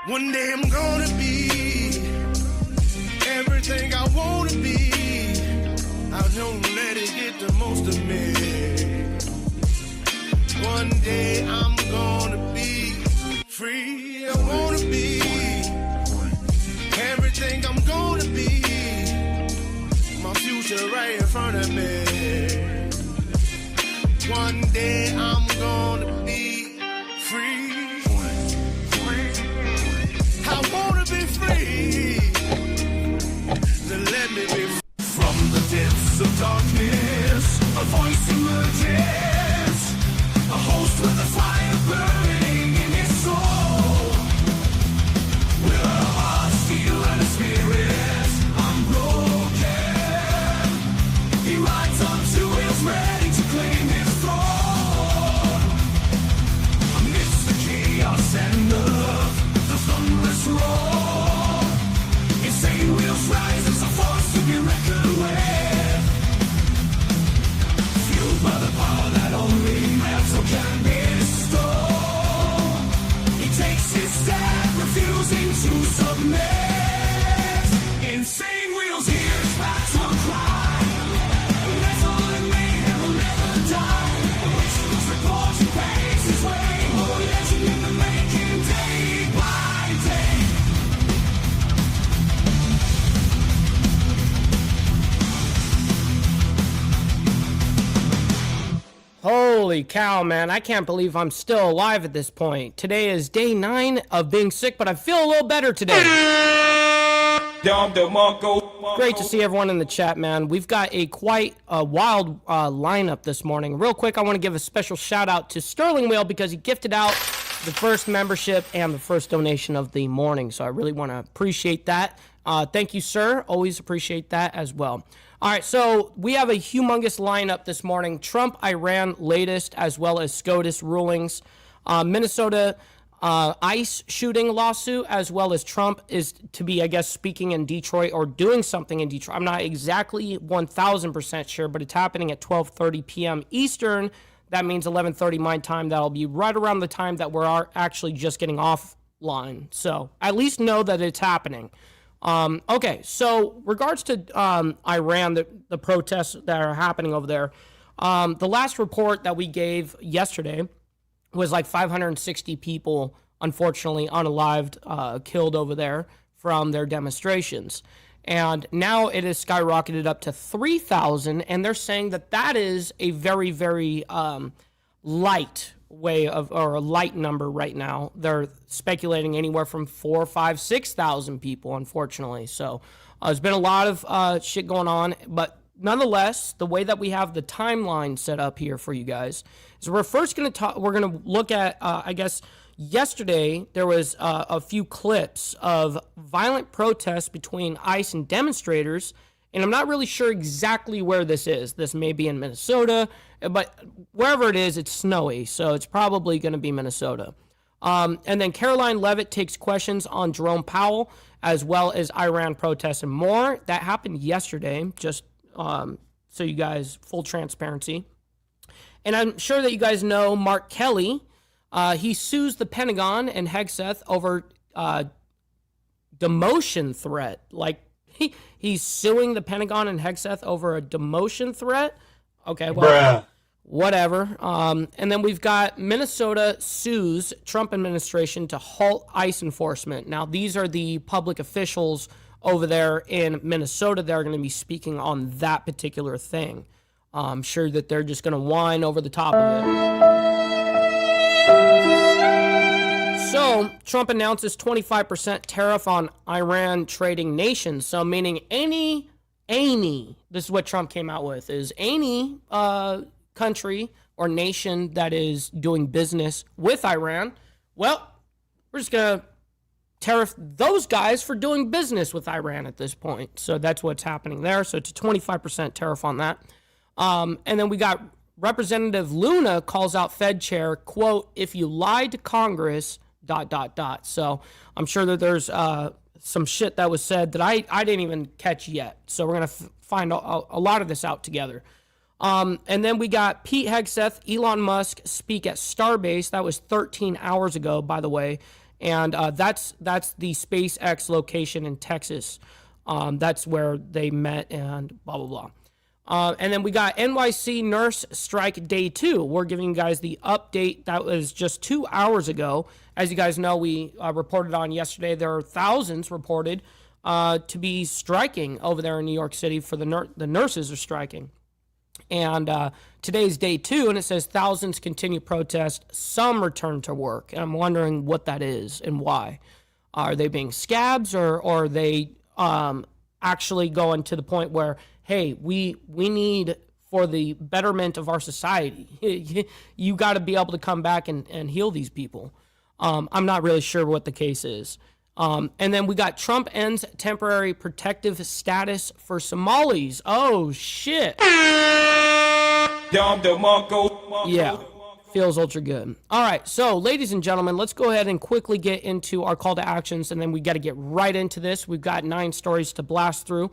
One day I'm gonna be everything I wanna be. I don't let it get the most of me. One day I'm gonna be free. I wanna be everything I'm gonna be. My future right in front of me. One day I'm gonna be free. I wanna be free. Then let me be free. From the depths of darkness, a voice emerges. A host with a fire burning in his soul. With a heart, steel, and a spirit unbroken. He rides on two wheels, ready to claim his throne. Amidst the chaos and the thunderous roar, insane wheels rise as a force to be reckoned with. Fueled by the power that only metal can bestow. He takes his stand, refusing to submit. Insane wheels hear his battle cry. Metal and mayhem will never die. The rituals report he pays his way. More legend in the making, day by day. Holy cow, man. I can't believe I'm still alive at this point. Today is day 9 of being sick, but I feel a little better today. Great to see everyone in the chat, man. We've got a quite wild lineup this morning. Real quick, I want to give a special shout out to Sterling Whale because he gifted out the first membership and the first donation of the morning. So I really want to appreciate that. Thank you, sir. Always appreciate that as well. All right, so we have a humongous lineup this morning. Trump, Iran latest, as well as SCOTUS rulings. Minnesota ICE shooting lawsuit, as well as Trump is to be, I guess, speaking in Detroit or doing something in Detroit. I'm not exactly 1,000% sure, but it's happening at 12:30 p.m. Eastern. That means 11:30 my time. That'll be right around the time that we're actually just getting offline. So at least know that it's happening. Okay, so regards to Iran, the protests that are happening over there, the last report that we gave yesterday was like 560 people, unfortunately, unalived, killed over there from their demonstrations. And now it has skyrocketed up to 3,000, and they're saying that that is a very, very light way of, or a light number right now. They're speculating anywhere from 4, 5, 6,000 people, unfortunately. So there's been a lot of shit going on, but nonetheless, the way that we have the timeline set up here for you guys is we're first going to talk. We're going to look at, I guess, yesterday there was a few clips of violent protests between ICE and demonstrators. And I'm not really sure exactly where this is. This may be in Minnesota, but wherever it is, it's snowy. So it's probably going to be Minnesota. And then Caroline Leavitt takes questions on Jerome Powell, as well as Iran protests and more. That happened yesterday, just so you guys, full transparency. And I'm sure that you guys know Mark Kelly. He sues the Pentagon and Hegseth over demotion threat. Like, he's suing the Pentagon and Hegseth over a demotion threat. Okay, well, whatever. And then we've got Minnesota sues Trump administration to halt ICE enforcement. Now, these are the public officials over there in Minnesota that are going to be speaking on that particular thing. I'm sure that they're just going to whine over the top of it. So, Trump announces 25% tariff on Iran trading nations. So, meaning any, this is what Trump came out with, is any country or nation that is doing business with Iran, well, we're just going to tariff those guys for doing business with Iran at this point. So, that's what's happening there. So, it's a 25% tariff on that. And then we got Representative Luna calls out Fed chair, quote, if you lied to Congress, ... So I'm sure that there's some shit that was said that I didn't even catch yet. So we're going to find a lot of this out together. And then we got Pete Hegseth, Elon Musk speak at Starbase. That was 13 hours ago, by the way. And that's the SpaceX location in Texas. That's where they met and blah, blah, blah. And then we got NYC nurse strike day 2. We're giving you guys the update. That was just 2 hours ago. As you guys know, we reported on yesterday, there are thousands reported to be striking over there in New York City for the nurses are striking. And today's day 2, and it says thousands continue protest. Some return to work. And I'm wondering what that is and why. Are they being scabs, or are they actually going to the point where, hey, we need, for the betterment of our society, you got to be able to come back and heal these people. I'm not really sure what the case is. And then we got Trump ends temporary protective status for Somalis. Oh, shit. Yeah, feels ultra good. All right, so ladies and gentlemen, let's go ahead and quickly get into our call to actions, and then we got to get right into this. We've got 9 stories to blast through.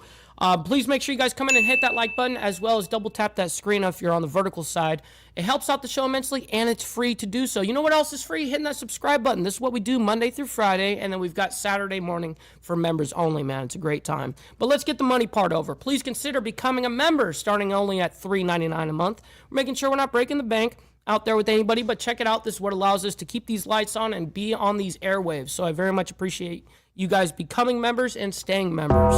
Please make sure you guys come in and hit that like button, as well as double tap that screen if you're on the vertical side. It helps out the show immensely, and it's free to do so. You know what else is free? Hitting that subscribe button. This is what we do Monday through Friday, and then we've got Saturday morning for members only, man. It's a great time. But let's get the money part over. Please consider becoming a member, starting only at $3.99 a month. We're making sure we're not breaking the bank out there with anybody, but check it out. This is what allows us to keep these lights on and be on these airwaves. So I very much appreciate you guys becoming members and staying members.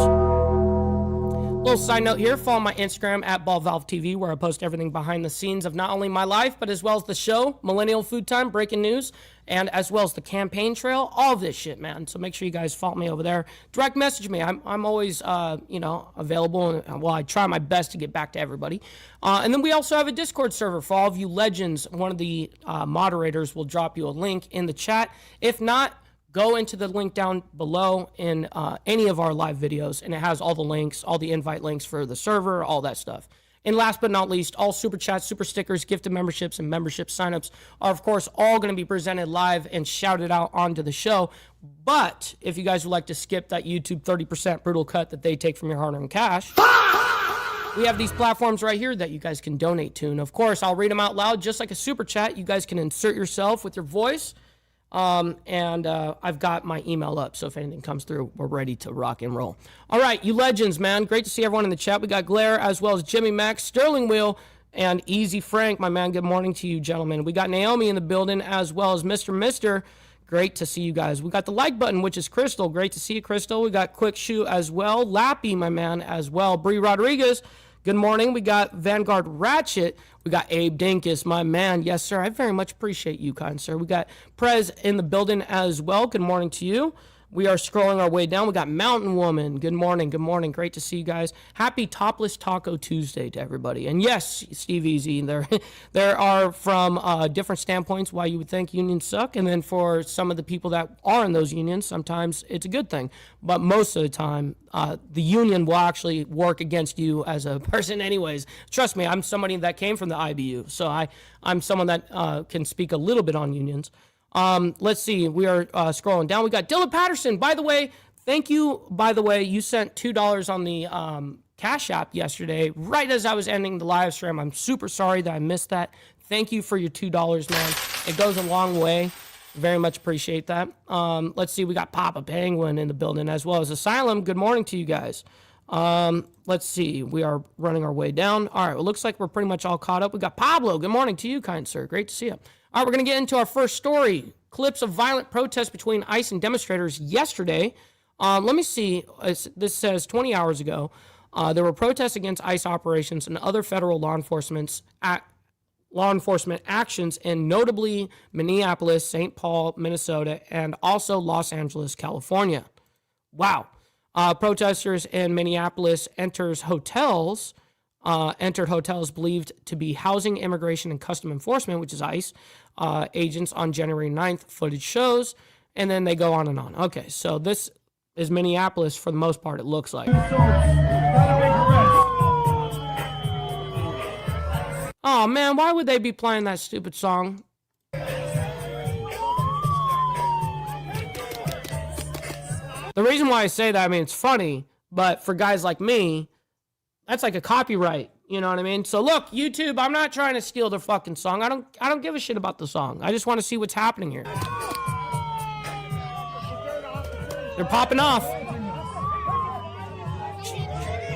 Little side note here, follow my Instagram at BallValveTV, where I post everything behind the scenes of not only my life, but as well as the show, Millennial Food Time, breaking news, and as well as the campaign trail, all of this shit, man. So make sure you guys follow me over there. Direct message me. I'm always, available. And, well, I try my best to get back to everybody. And then we also have a Discord server for all of you legends. One of the moderators will drop you a link in the chat. If not, go into the link down below in any of our live videos, and it has all the links, all the invite links for the server, all that stuff. And last but not least, all super chats, super stickers, gifted memberships, and membership signups are, of course, all going to be presented live and shouted out onto the show. But if you guys would like to skip that YouTube 30% brutal cut that they take from your hard-earned cash, we have these platforms right here that you guys can donate to. And, of course, I'll read them out loud just like a super chat. You guys can insert yourself with your voice. I've got my email up, so if anything comes through, we're ready to rock and roll. All right, you legends, man. Great to see everyone in the chat. We got Glare, as well as Jimmy Max, Sterling Wheel, and Easy Frank, my man. Good morning to you, gentlemen. We got Naomi in the building, as well as Mr. Mister. Great to see you guys. We got the like button, which is Crystal. Great to see you, Crystal. We got Quick Shoe as well. Lappy, my man, as well. Bree Rodriguez. Good morning. We got Vanguard Ratchet. We got Abe Dinkus, my man. Yes, sir. I very much appreciate you, kind sir. We got Prez in the building as well. Good morning to you. We are scrolling our way down. We got Mountain Woman. Good morning. Good morning. Great to see you guys. Happy Topless Taco Tuesday to everybody. And yes, Steve Easy, there are from different standpoints why you would think unions suck. And then for some of the people that are in those unions, sometimes it's a good thing. But most of the time, the union will actually work against you as a person anyways. Trust me, I'm somebody that came from the IBU. So I'm someone that can speak a little bit on unions. Let's see. We are scrolling down. We got Dylan Patterson. By the way, thank you. By the way, you sent $2 on the Cash App yesterday, right as I was ending the live stream. I'm super sorry that I missed that. Thank you for your $2, man. It goes a long way. Very much appreciate that. Let's see. We got Papa Penguin in the building, as well as Asylum. Good morning to you guys. Let's see. We are running our way down. All right. It looks like we're pretty much all caught up. We got Pablo. Good morning to you, kind sir. Great to see you. All right, we're going to get into our first story. Clips of violent protests between ICE and demonstrators yesterday. Let me see. This says 20 hours ago, there were protests against ICE operations and other federal law enforcement actions in notably Minneapolis, St. Paul, Minnesota, and also Los Angeles, California. Wow. Protesters in Minneapolis entered hotels believed to be Housing, Immigration, and Custom Enforcement, which is ICE, agents on January 9th, footage shows, and then they go on and on. Okay, so this is Minneapolis for the most part, it looks like. Oh, man, why would they be playing that stupid song? The reason why I say that, I mean, it's funny, but for guys like me, that's like a copyright, you know what I mean? So look, YouTube, I'm not trying to steal the fucking song. I don't give a shit about the song. I just want to see what's happening here. They're popping off.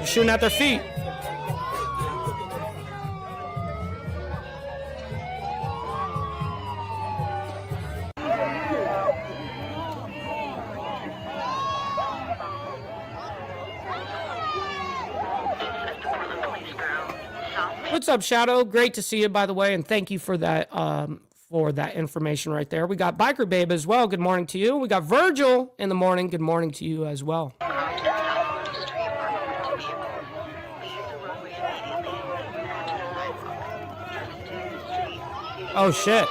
Shooting at their feet. What's up, Shadow? Great to see you, by the way, and thank you for that information right there. We got Biker Babe as well. Good morning to you. We got Virgil in the morning. Good morning to you as well. Oh shit!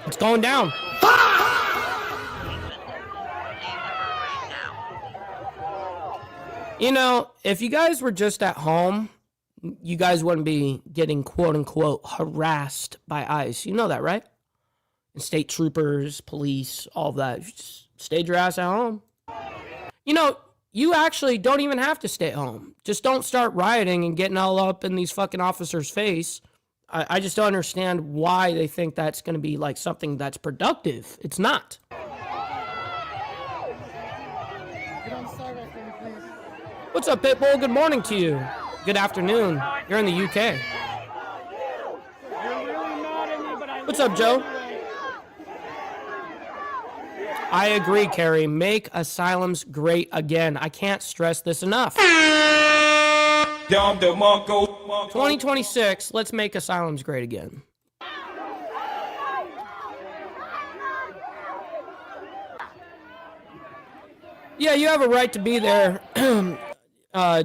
It's going down. You know, if you guys were just at home, you guys wouldn't be getting quote-unquote harassed by ICE. You know that, right? And state troopers, police, all of that. You just stayed your ass at home. You know, you actually don't even have to stay at home. Just don't start rioting and getting all up in these fucking officers' face. I just don't understand why they think that's going to be like something that's productive. It's not. What's up, Pitbull? Good morning to you. Good afternoon. You're in the UK. What's up, Joe? I agree, Carrie. Make asylums great again. I can't stress this enough. 2026, let's make asylums great again. Yeah, you have a right to be there,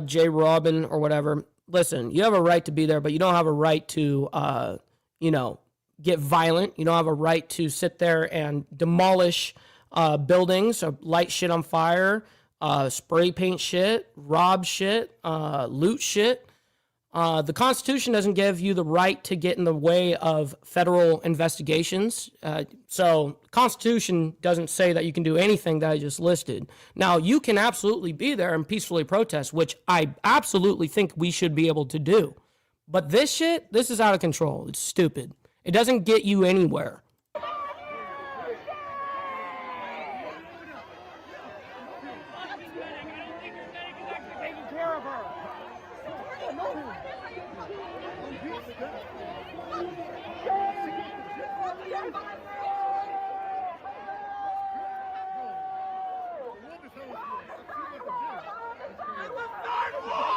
J. Robin or whatever. Listen, you have a right to be there, but you don't have a right to, get violent. You don't have a right to sit there and demolish buildings, or light shit on fire, spray paint shit, rob shit, loot shit. The Constitution doesn't give you the right to get in the way of federal investigations. So the Constitution doesn't say that you can do anything that I just listed. Now, you can absolutely be there and peacefully protest, which I absolutely think we should be able to do. But this shit, this is out of control. It's stupid. It doesn't get you anywhere.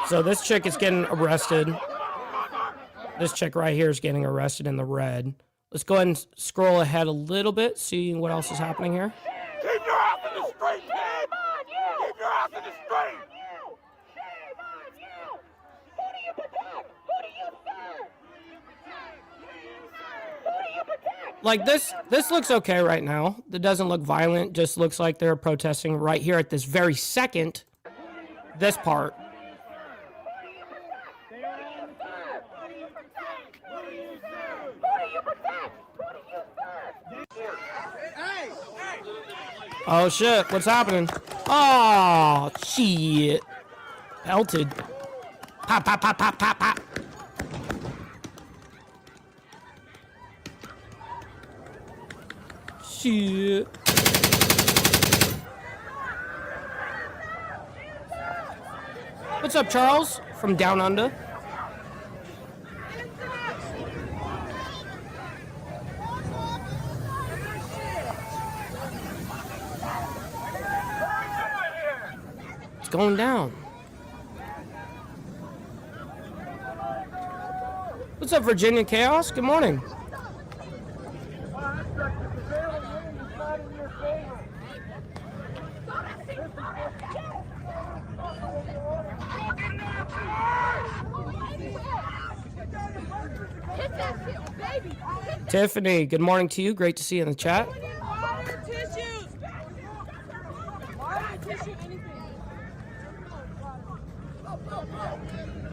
So this chick is getting arrested. This chick right here is getting arrested in the red. Let's go ahead and scroll ahead a little bit, see what else is happening here. Keep your ass in the street, kid! Keep your ass in the street! Shame on you! Who do you protect? Who do you serve? Who do you protect? Like this looks okay right now. It doesn't look violent, just looks like they're protesting right here at this very second. This part. Oh shit, what's happening? Oh shit. Pelted. Pop, pop, pop, pop, pop, pop. Shit. What's up, Charles? From Down Under. It's going down. What's up, Virginia Chaos? Good morning. Tiffany, good morning to you. Great to see you in the chat.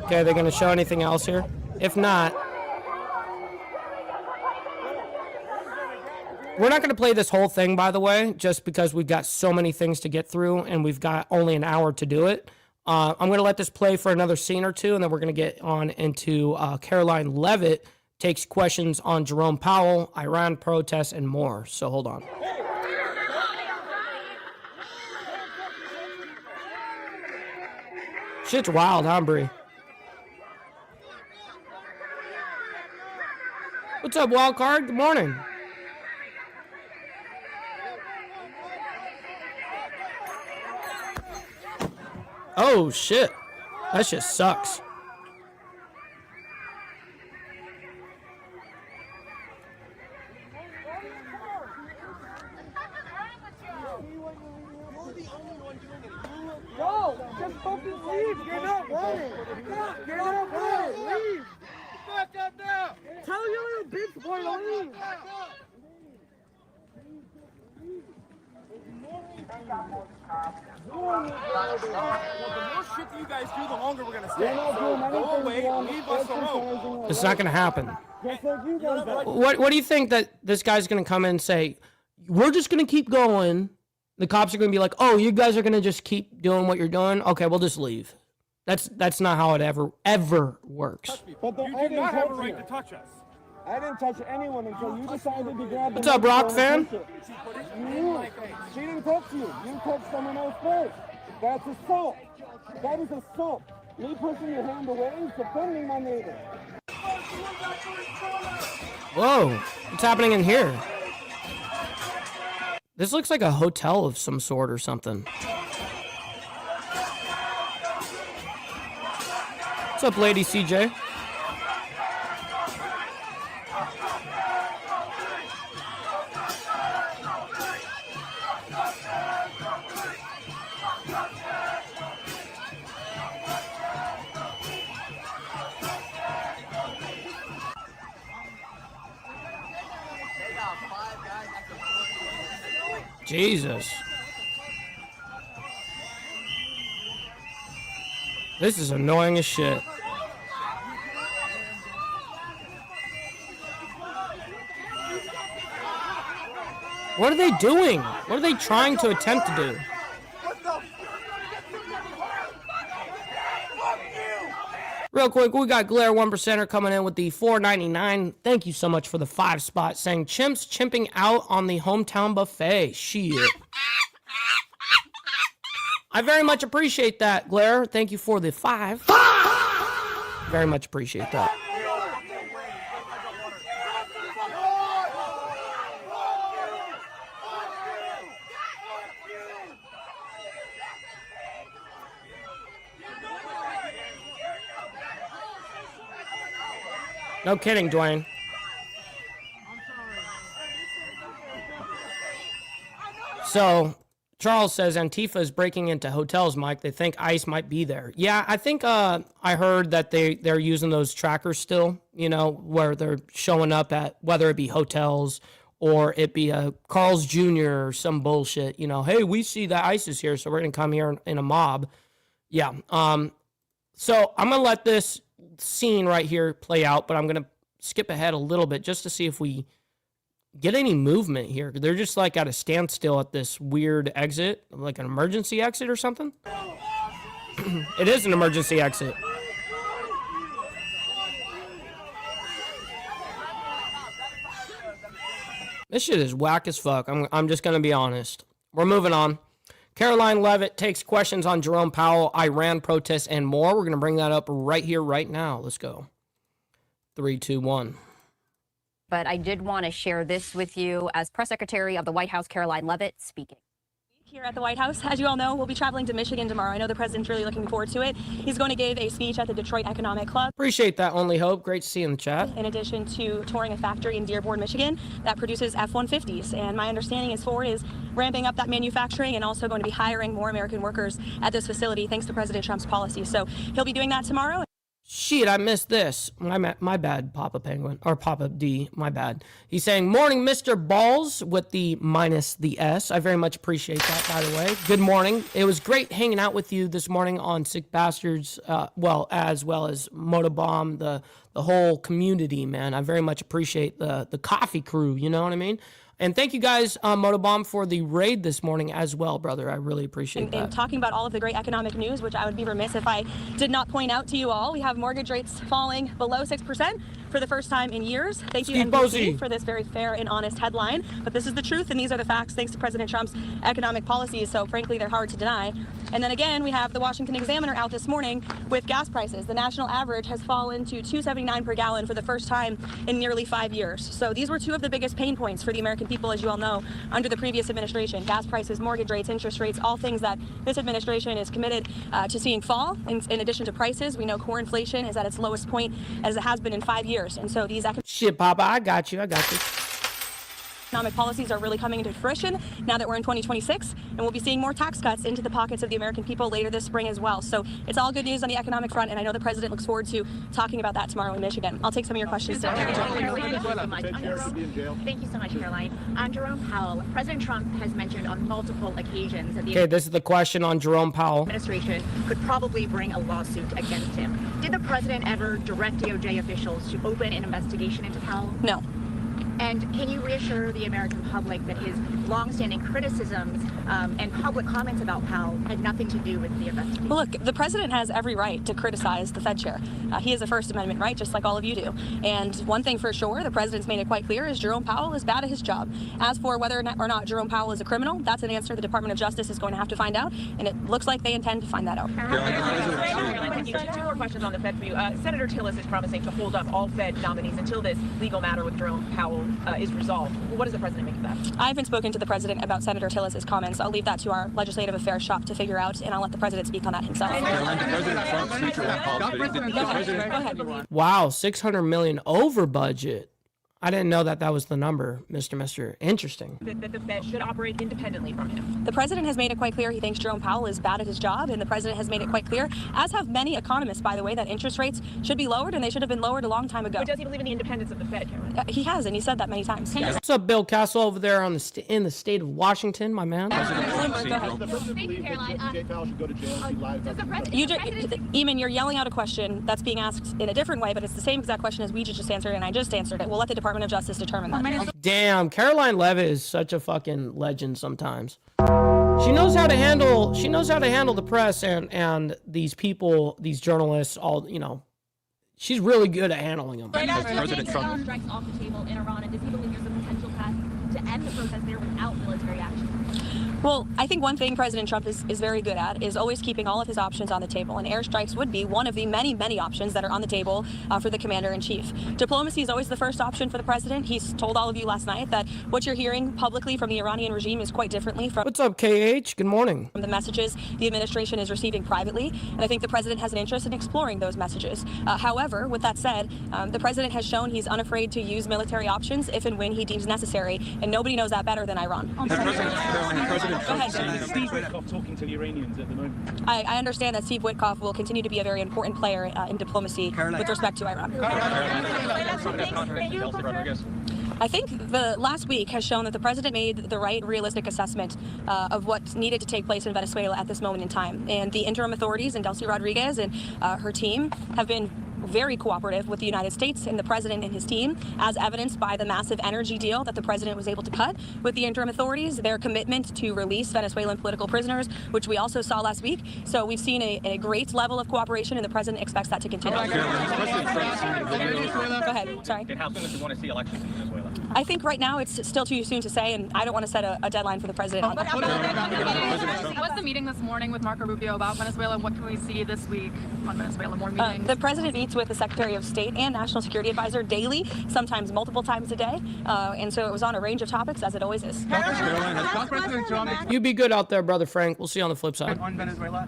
Okay, are they going to show anything else here? If not, we're not going to play this whole thing, by the way, just because we've got so many things to get through and we've got only an hour to do it. I'm going to let this play for another scene or two, and then we're going to get on into Caroline Levitt takes questions on Jerome Powell, Iran protests, and more. So hold on. Shit's wild, huh, Bree? What's up, wild card? Good morning. Oh, shit. That shit sucks. No, just fucking leave. You're not running. You're not running. Leave. Back up now. Tell your little bitch boy to leave. The more shit that you guys do, the longer we're gonna stay. Go away, leave us alone. It's not gonna happen. What do you think that this guy's gonna come in and say, we're just gonna keep going? The cops are gonna be like, oh, you guys are gonna just keep doing what you're doing? Okay, we'll just leave. That's not how it ever works. But you do not have a right to touch us. I didn't touch anyone until you decided to grab the What's up, Rock fan? She didn't touch you. You touched someone else first. That's assault. That is assault. Me pushing your hand away is defending my neighbor. Whoa, what's happening in here? This looks like a hotel of some sort or something. What's up, Lady CJ? Jesus. This is annoying as shit. What are they doing? What are they trying to attempt to do? Real quick, we got Glare 1%er coming in with the $4.99. Thank you so much for the 5 spot, saying chimps chimping out on the hometown buffet. Shit. I very much appreciate that, Glare. Thank you for the 5. Very much appreciate that. No kidding, Dwayne. So, Charles says Antifa is breaking into hotels, Mike. They think ICE might be there. Yeah, I think I heard that they're using those trackers still, you know, where they're showing up at, whether it be hotels or it be a Carl's Jr. or some bullshit, you know, hey, we see that ICE is here, so we're going to come here in a mob. Yeah. So I'm going to let this scene right here play out, but I'm going to skip ahead a little bit just to see if we get any movement here. They're just like at a standstill at this weird exit, like an emergency exit or something. It is an emergency exit. This shit is whack as fuck. I'm just going to be honest. We're moving on. Caroline Levitt takes questions on Jerome Powell, Iran protests, and more. We're going to bring that up right here, right now. Let's go. 3, 2, 1. But I did want to share this with you as Press Secretary of the White House, Caroline Levitt, speaking. Here at the White House, as you all know, we'll be traveling to Michigan tomorrow. I know the president's really looking forward to it. He's going to give a speech at the Detroit Economic Club. Appreciate that, Only Hope. Great to see you in the chat. In addition to touring a factory in Dearborn, Michigan, that produces F-150s. And my understanding is Ford is ramping up that manufacturing and also going to be hiring more American workers at this facility thanks to President Trump's policy. So he'll be doing that tomorrow. Shit, I missed this. My bad, Papa Penguin. Or Papa D, my bad. He's saying, morning, Mr. Balls, with the minus the S. I very much appreciate that, by the way. Good morning. It was great hanging out with you this morning on Sick Bastards, as well as Motobomb, the whole community, man. I very much appreciate the coffee crew, you know what I mean? And thank you guys, Motobomb, for the raid this morning as well, brother. I really appreciate that. And talking about all of the great economic news, which I would be remiss if I did not point out to you all, we have mortgage rates falling below 6% for the first time in years. Thank you, Steve NBC, Boese. for this very fair and honest headline. But this is the truth, and these are the facts thanks to President Trump's economic policies. So frankly, they're hard to deny. And then again, we have the Washington Examiner out this morning with gas prices. The national average has fallen to $2.79 per gallon for the first time in nearly 5 years. So these were two of the biggest pain points for the American people, as you all know, under the previous administration. Gas prices, mortgage rates, interest rates, all things that this administration is committed to seeing fall. In addition to prices, we know core inflation is at its lowest point as it has been in 5 years. And so these Shit, Papa, I got you. economic policies are really coming into fruition now that we're in 2026, and we'll be seeing more tax cuts into the pockets of the American people later this spring as well. So it's all good news on the economic front, and I know the president looks forward to talking about that tomorrow in Michigan. I'll take some of your questions today. Thank you so much, Caroline. On Jerome Powell, President Trump has mentioned on multiple occasions that the Okay, this is the question on Jerome Powell. administration could probably bring a lawsuit against him. Did the president ever direct DOJ officials to open an investigation into Powell? No. And can you reassure the American public that his longstanding criticisms and public comments about Powell had nothing to do with the investigation? Well, look, the president has every right to criticize the Fed chair. He has a First Amendment right, just like all of you do. And one thing for sure, the president's made it quite clear, is Jerome Powell is bad at his job. As for whether or not Jerome Powell is a criminal, that's an answer the Department of Justice is going to have to find out, and it looks like they intend to find that out. Two more questions on the Fed for you. Senator Tillis is promising to hold up all Fed nominees until this legal matter with Jerome Powell is resolved. What does the president make of that? I haven't spoken to the president about Senator Tillis's comments. I'll leave that to our legislative affairs shop to figure out, and I'll let the president speak on that himself. Go ahead. Wow, 600 million over budget. I didn't know that was the number, Mr. Interesting. That the Fed should operate independently from him. The president has made it quite clear he thinks Jerome Powell is bad at his job, and the president has made it quite clear, as have many economists, by the way, that interest rates should be lowered, and they should have been lowered a long time ago. But does he believe in the independence of the Fed, Caroline? He has, and he said that many times. What's up, Bill Castle over there on in the state of Washington, my man? Go ahead. Thank you, Caroline. Jay Powell should go to jail. Does the president, Eamon, you're yelling out a question that's being asked in a different way, but it's the same exact question as we just answered, and I just answered it. We'll let the Department of Justice determine that. Damn, Caroline Levitt is such a fucking legend sometimes. She knows how to handle the press and these people, these journalists, all, you know. She's really good at handling them. President Trump strikes off the table in Iran, and does he believe there's a potential path to end the protest there without military action? Well, I think one thing President Trump is very good at is always keeping all of his options on the table, and airstrikes would be one of the many, many options that are on the table for the commander-in-chief. Diplomacy is always the first option for the president. He's told all of you last night that what you're hearing publicly from the Iranian regime is quite differently from What's up, KH? Good morning. the messages the administration is receiving privately, and I think the president has an interest in exploring those messages. However, with that said, the president has shown he's unafraid to use military options if and when he deems necessary, and nobody knows that better than Iran. Go ahead. Steve Witkoff talking to the Iranians at the moment. I understand that Steve Witkoff will continue to be a very important player in diplomacy with respect to Iran. I think the last week has shown that the president made the right, realistic assessment of what needed to take place in Venezuela at this moment in time. And the interim authorities and Delcy Rodriguez and her team have been very cooperative with the United States and the president and his team, as evidenced by the massive energy deal that the president was able to cut with the interim authorities, their commitment to release Venezuelan political prisoners, which we also saw last week. So we've seen a great level of cooperation, and the president expects that to continue. Go ahead. Sorry. And how soon does he want to see elections in Venezuela? I think right now it's still too soon to say, and I don't want to set a deadline for the president on that. What's the meeting this morning with Marco Rubio about Venezuela, and what can we see this week on Venezuela? More meetings? The president meets with the Secretary of State and National Security Advisor daily, sometimes multiple times a day, and so it was on a range of topics, as it always is. You be good out there, brother Frank. We'll see you on the flip side. On Venezuela,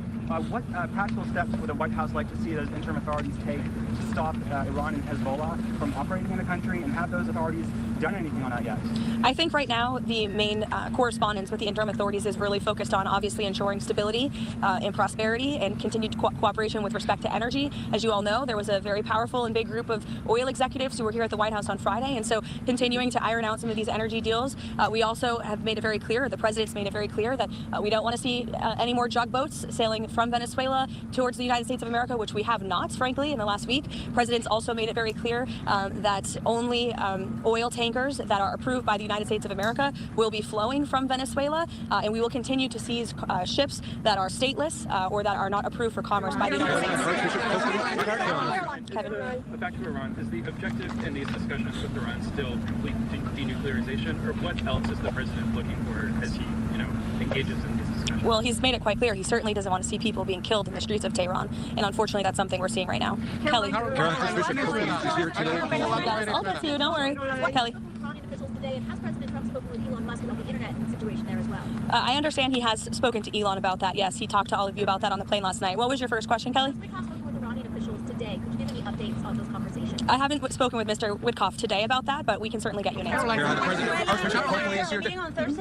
what practical steps would the White House like to see those interim authorities take to stop Iran and Hezbollah from operating in the country, and have those authorities done anything on that yet? I think right now the main correspondence with the interim authorities is really focused on obviously ensuring stability and prosperity and continued cooperation with respect to energy. As you all know, there was a very powerful and big group of oil executives who were here at the White House on Friday, and so continuing to iron out some of these energy deals. We also have made it very clear, the president's made it very clear, that we don't want to see any more drug boats sailing from Venezuela towards the United States of America, which we have not, frankly, in the last week. President's also made it very clear that only oil tankers tankers that are approved by the United States of America will be flowing from Venezuela, and we will continue to seize ships that are stateless or that are not approved for commerce by the United States. Kevin. Back to Iran, is the objective in these discussions with Iran still complete denuclearization, or what else is the president looking for as he, engages in these discussions? Well, he's made it quite clear he certainly doesn't want to see people being killed in the streets of Tehran, and unfortunately that's something we're seeing right now. Kelly. I'll get to you, don't worry. Kelly. Today, and has President Trump spoken with Elon Musk about the internet situation there as well? I understand he has spoken to Elon about that. Yes, he talked to all of you about that on the plane last night. What was your first question, Kelly? Today. Could you give any updates on those conversations? I haven't spoken with Mr. Witkoff today about that, but we can certainly get you an answer.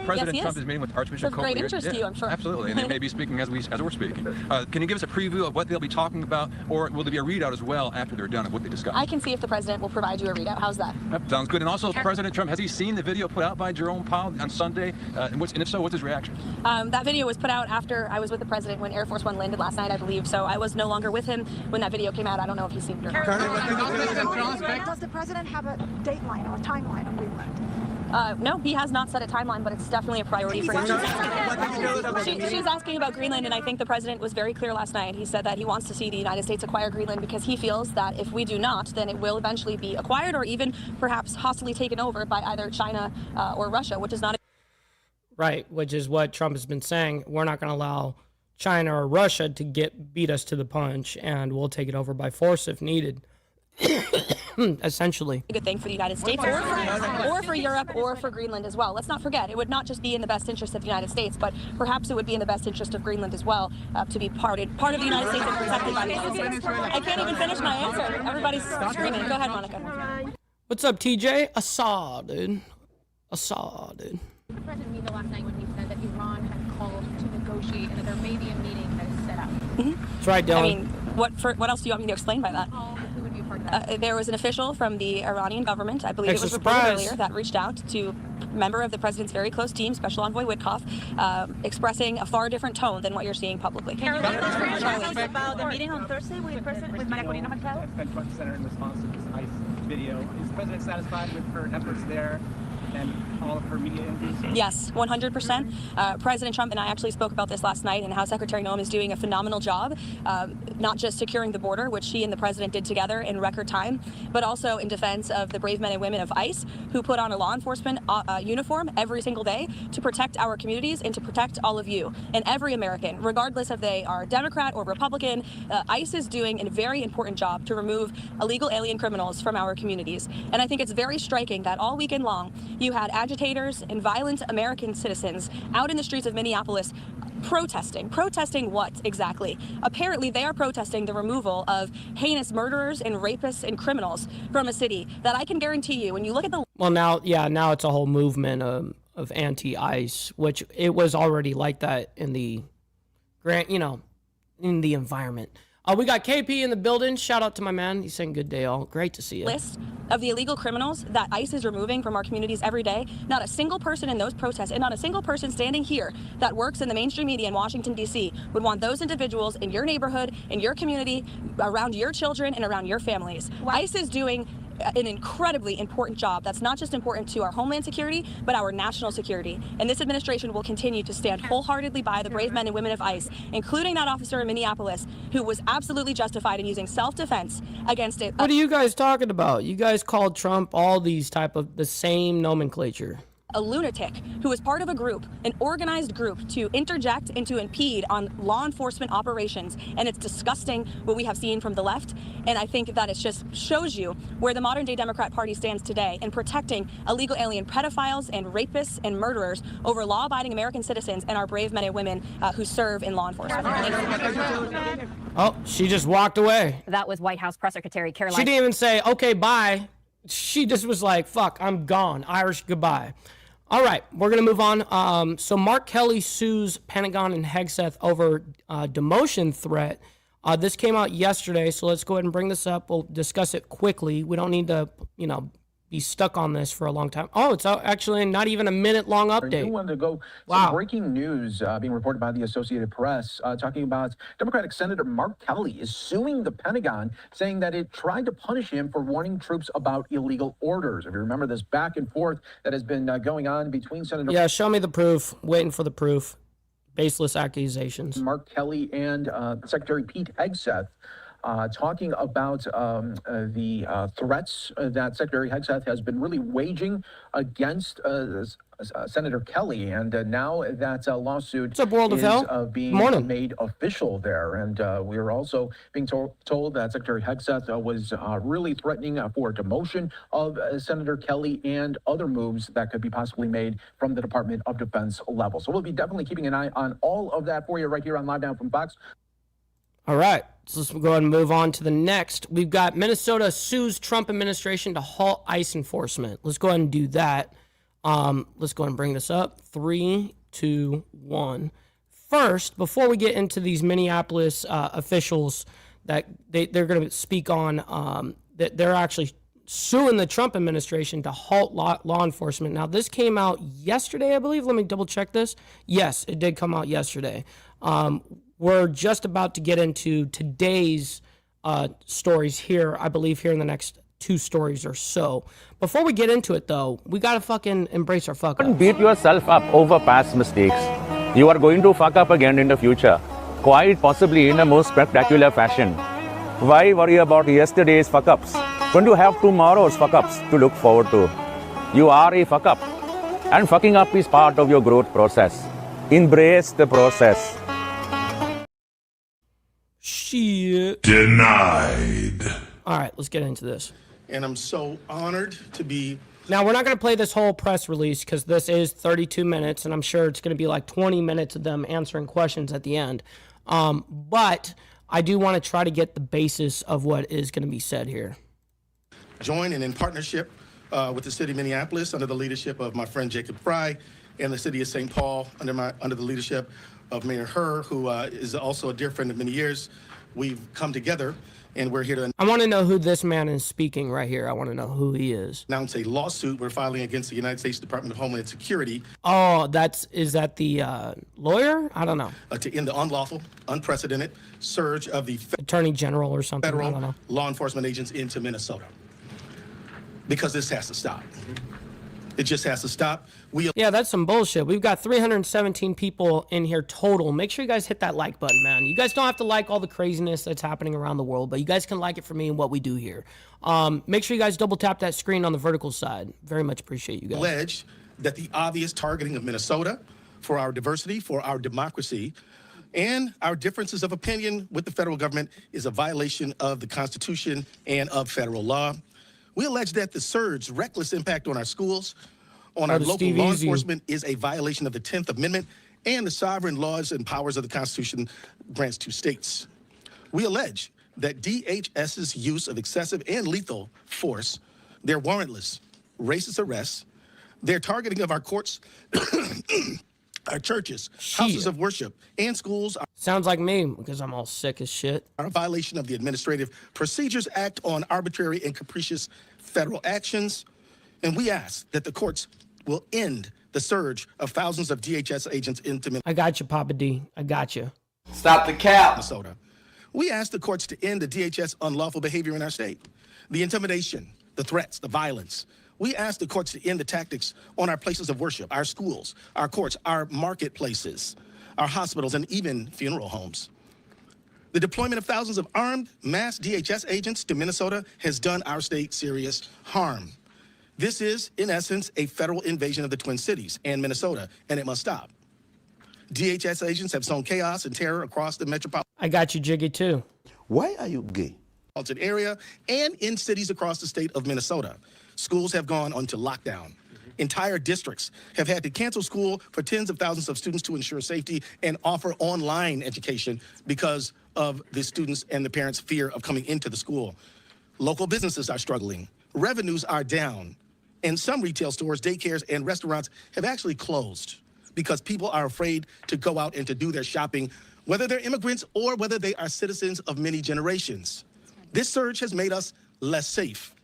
President Trump is meeting with Archbishop Coakley. Of great interest to you, I'm sure. Absolutely, and they may be speaking as we're speaking. Can you give us a preview of what they'll be talking about, or will there be a readout as well after they're done of what they discuss? I can see if the president will provide you a readout. How's that? That sounds good. And also, President Trump, has he seen the video put out by Jerome Powell on Sunday? And if so, what's his reaction? That video was put out after I was with the president when Air Force One landed last night, I believe. So I was no longer with him when that video came out. I don't know if he's seen it or not. Does the president have a dateline or a timeline on Greenland? No, he has not set a timeline, but it's definitely a priority for him. She's asking about Greenland, and I think the president was very clear last night. He said that he wants to see the United States acquire Greenland because he feels that if we do not, then it will eventually be acquired or even perhaps hostilely taken over by either China or Russia, which is not... Right, which is what Trump has been saying. We're not going to allow China or Russia to beat us to the punch, and we'll take it over by force if needed. Essentially. A good thing for the United States or for Europe or for Greenland as well. Let's not forget, it would not just be in the best interest of the United States, but perhaps it would be in the best interest of Greenland as well to be part of the United States and protected by the United States. I can't even finish my answer. Everybody's screaming. Go ahead, Monica. What's up, TJ? Assad, dude. Assad, dude. President Mino last night when he said that Iran had called to negotiate and that there may be a meeting that is set up. That's right, Dylan. I mean, what else do you want me to explain by that? There was an official from the Iranian government, I believe it was reported earlier, that reached out to a member of the president's very close team, Special Envoy Witkoff, expressing a far different tone than what you're seeing publicly. About the meeting on Thursday with Maria Corina Machado? That's been front and center in response to this ICE video. Is the president satisfied with her efforts there and all of her media interviews? Yes, 100%. President Trump and I actually spoke about this last night and how Secretary Noem is doing a phenomenal job, not just securing the border, which she and the president did together in record time, but also in defense of the brave men and women of ICE who put on a law enforcement uniform every single day to protect our communities and to protect all of you and every American, regardless if they are Democrat or Republican. ICE is doing a very important job to remove illegal alien criminals from our communities. And I think it's very striking that all weekend long, you had agitators and violent American citizens out in the streets of Minneapolis protesting. Protesting what exactly? Apparently, they are protesting the removal of heinous murderers and rapists and criminals from a city that I can guarantee you, when you look at the... Well, now it's a whole movement of anti-ICE, which it was already like that in the environment. We got KP in the building. Shout out to my man. He's saying good day, all. Great to see you. List of the illegal criminals that ICE is removing from our communities every day. Not a single person in those protests and not a single person standing here that works in the mainstream media in Washington, D.C. would want those individuals in your neighborhood, in your community, around your children and around your families. ICE is doing an incredibly important job that's not just important to our homeland security, but our national security. And this administration will continue to stand wholeheartedly by the brave men and women of ICE, including that officer in Minneapolis who was absolutely justified in using self-defense against it. What are you guys talking about? You guys called Trump all these type of the same nomenclature. A lunatic who was part of a group, an organized group, to interject and to impede on law enforcement operations. And it's disgusting what we have seen from the left. And I think that it just shows you where the modern day Democrat Party stands today in protecting illegal alien pedophiles and rapists and murderers over law-abiding American citizens and our brave men and women who serve in law enforcement. Oh, she just walked away. That was White House Press Secretary Caroline. She didn't even say, okay, bye. She just was like, fuck, I'm gone. Irish goodbye. All right, we're going to move on. So Mark Kelly sues Pentagon and Hegseth over demotion threat. This came out yesterday, so let's go ahead and bring this up. We'll discuss it quickly. We don't need to, be be stuck on this for a long time. Oh, it's actually not even a minute-long update. You wanted to go. Wow. Some breaking news being reported by the Associated Press talking about Democratic Senator Mark Kelly is suing the Pentagon, saying that it tried to punish him for warning troops about illegal orders. If you remember this back and forth that has been going on between Senator... Yeah, show me the proof. Waiting for the proof. Baseless accusations. Mark Kelly and Secretary Pete Hegseth talking about the threats that Secretary Hegseth has been really waging against Senator Kelly, and now that lawsuit is being made official there. And we are also being told that Secretary Hegseth was really threatening for demotion of Senator Kelly and other moves that could be possibly made from the Department of Defense level. So we'll be definitely keeping an eye on all of that for you right here on Live Down from Fox. All right, so let's go ahead and move on to the next. We've got Minnesota sues Trump administration to halt ICE enforcement. Let's go ahead and do that. Let's go ahead and bring this up. 3, 2, 1. First, before we get into these Minneapolis officials that they're going to speak on, that they're actually suing the Trump administration to halt law enforcement. Now, this came out yesterday, I believe. Let me double check this. Yes, it did come out yesterday. We're just about to get into today's stories here, I believe, here in the next 2 stories or so. Before we get into it, though, we got to fucking embrace our fuck up. Don't beat yourself up over past mistakes. You are going to fuck up again in the future, quite possibly in a most spectacular fashion. Why worry about yesterday's fuck ups when you have tomorrow's fuck ups to look forward to? You are a fuck up, and fucking up is part of your growth process. Embrace the process. Shit. Denied. All right, let's get into this. And I'm so honored to be... Now, we're not going to play this whole press release because this is 32 minutes, and I'm sure it's going to be like 20 minutes of them answering questions at the end. But I do want to try to get the basis of what is going to be said here. Join and in partnership with the city of Minneapolis under the leadership of my friend Jacob Fry, and the city of St. Paul under the leadership of Mayor Herr, who is also a dear friend of many years. We've come together, and we're here to... I want to know who this man is speaking right here. I want to know who he is. Announce a lawsuit we're filing against the United States Department of Homeland Security. Oh, is that the lawyer? I don't know. To end the unlawful, unprecedented surge of the Attorney General or something. I don't know. Law enforcement agents into Minnesota. Because this has to stop. It just has to stop. Yeah, that's some bullshit. We've got 317 people in here total. Make sure you guys hit that like button, man. You guys don't have to like all the craziness that's happening around the world, but you guys can like it for me and what we do here. Make sure you guys double tap that screen on the vertical side. Very much appreciate you guys. Allege that the obvious targeting of Minnesota for our diversity, for our democracy, and our differences of opinion with the federal government is a violation of the Constitution and of federal law. We allege that the surge, reckless impact on our schools, on our local law enforcement is a violation of the 10th Amendment and the sovereign laws and powers of the Constitution grants to states. We allege that DHS's use of excessive and lethal force, their warrantless, racist arrests, their targeting of our courts, our churches, houses of worship, and schools. Sounds like me because I'm all sick as shit. Are a violation of the Administrative Procedures Act on arbitrary and capricious federal actions. And we ask that the courts will end the surge of thousands of DHS agents into Minnesota. I got you, Papa D. I got you. Stop the cap. Minnesota. We ask the courts to end the DHS unlawful behavior in our state. The intimidation, the threats, the violence. We ask the courts to end the tactics on our places of worship, our schools, our courts, our marketplaces, our hospitals, and even funeral homes. The deployment of thousands of armed mass DHS agents to Minnesota has done our state serious harm. This is, in essence, a federal invasion of the Twin Cities and Minnesota, and it must stop. DHS agents have sown chaos and terror across the metropolitan... I got you, Jiggy, too. Why are you gay? ...area and in cities across the state of Minnesota. Schools have gone onto lockdown. Entire districts have had to cancel school for tens of thousands of students to ensure safety and offer online education because of the students' and the parents' fear of coming into the school. Local businesses are struggling. Revenues are down. And some retail stores, daycares, and restaurants have actually closed because people are afraid to go out and to do their shopping, whether they're immigrants or whether they are citizens of many generations. This surge has made us less safe.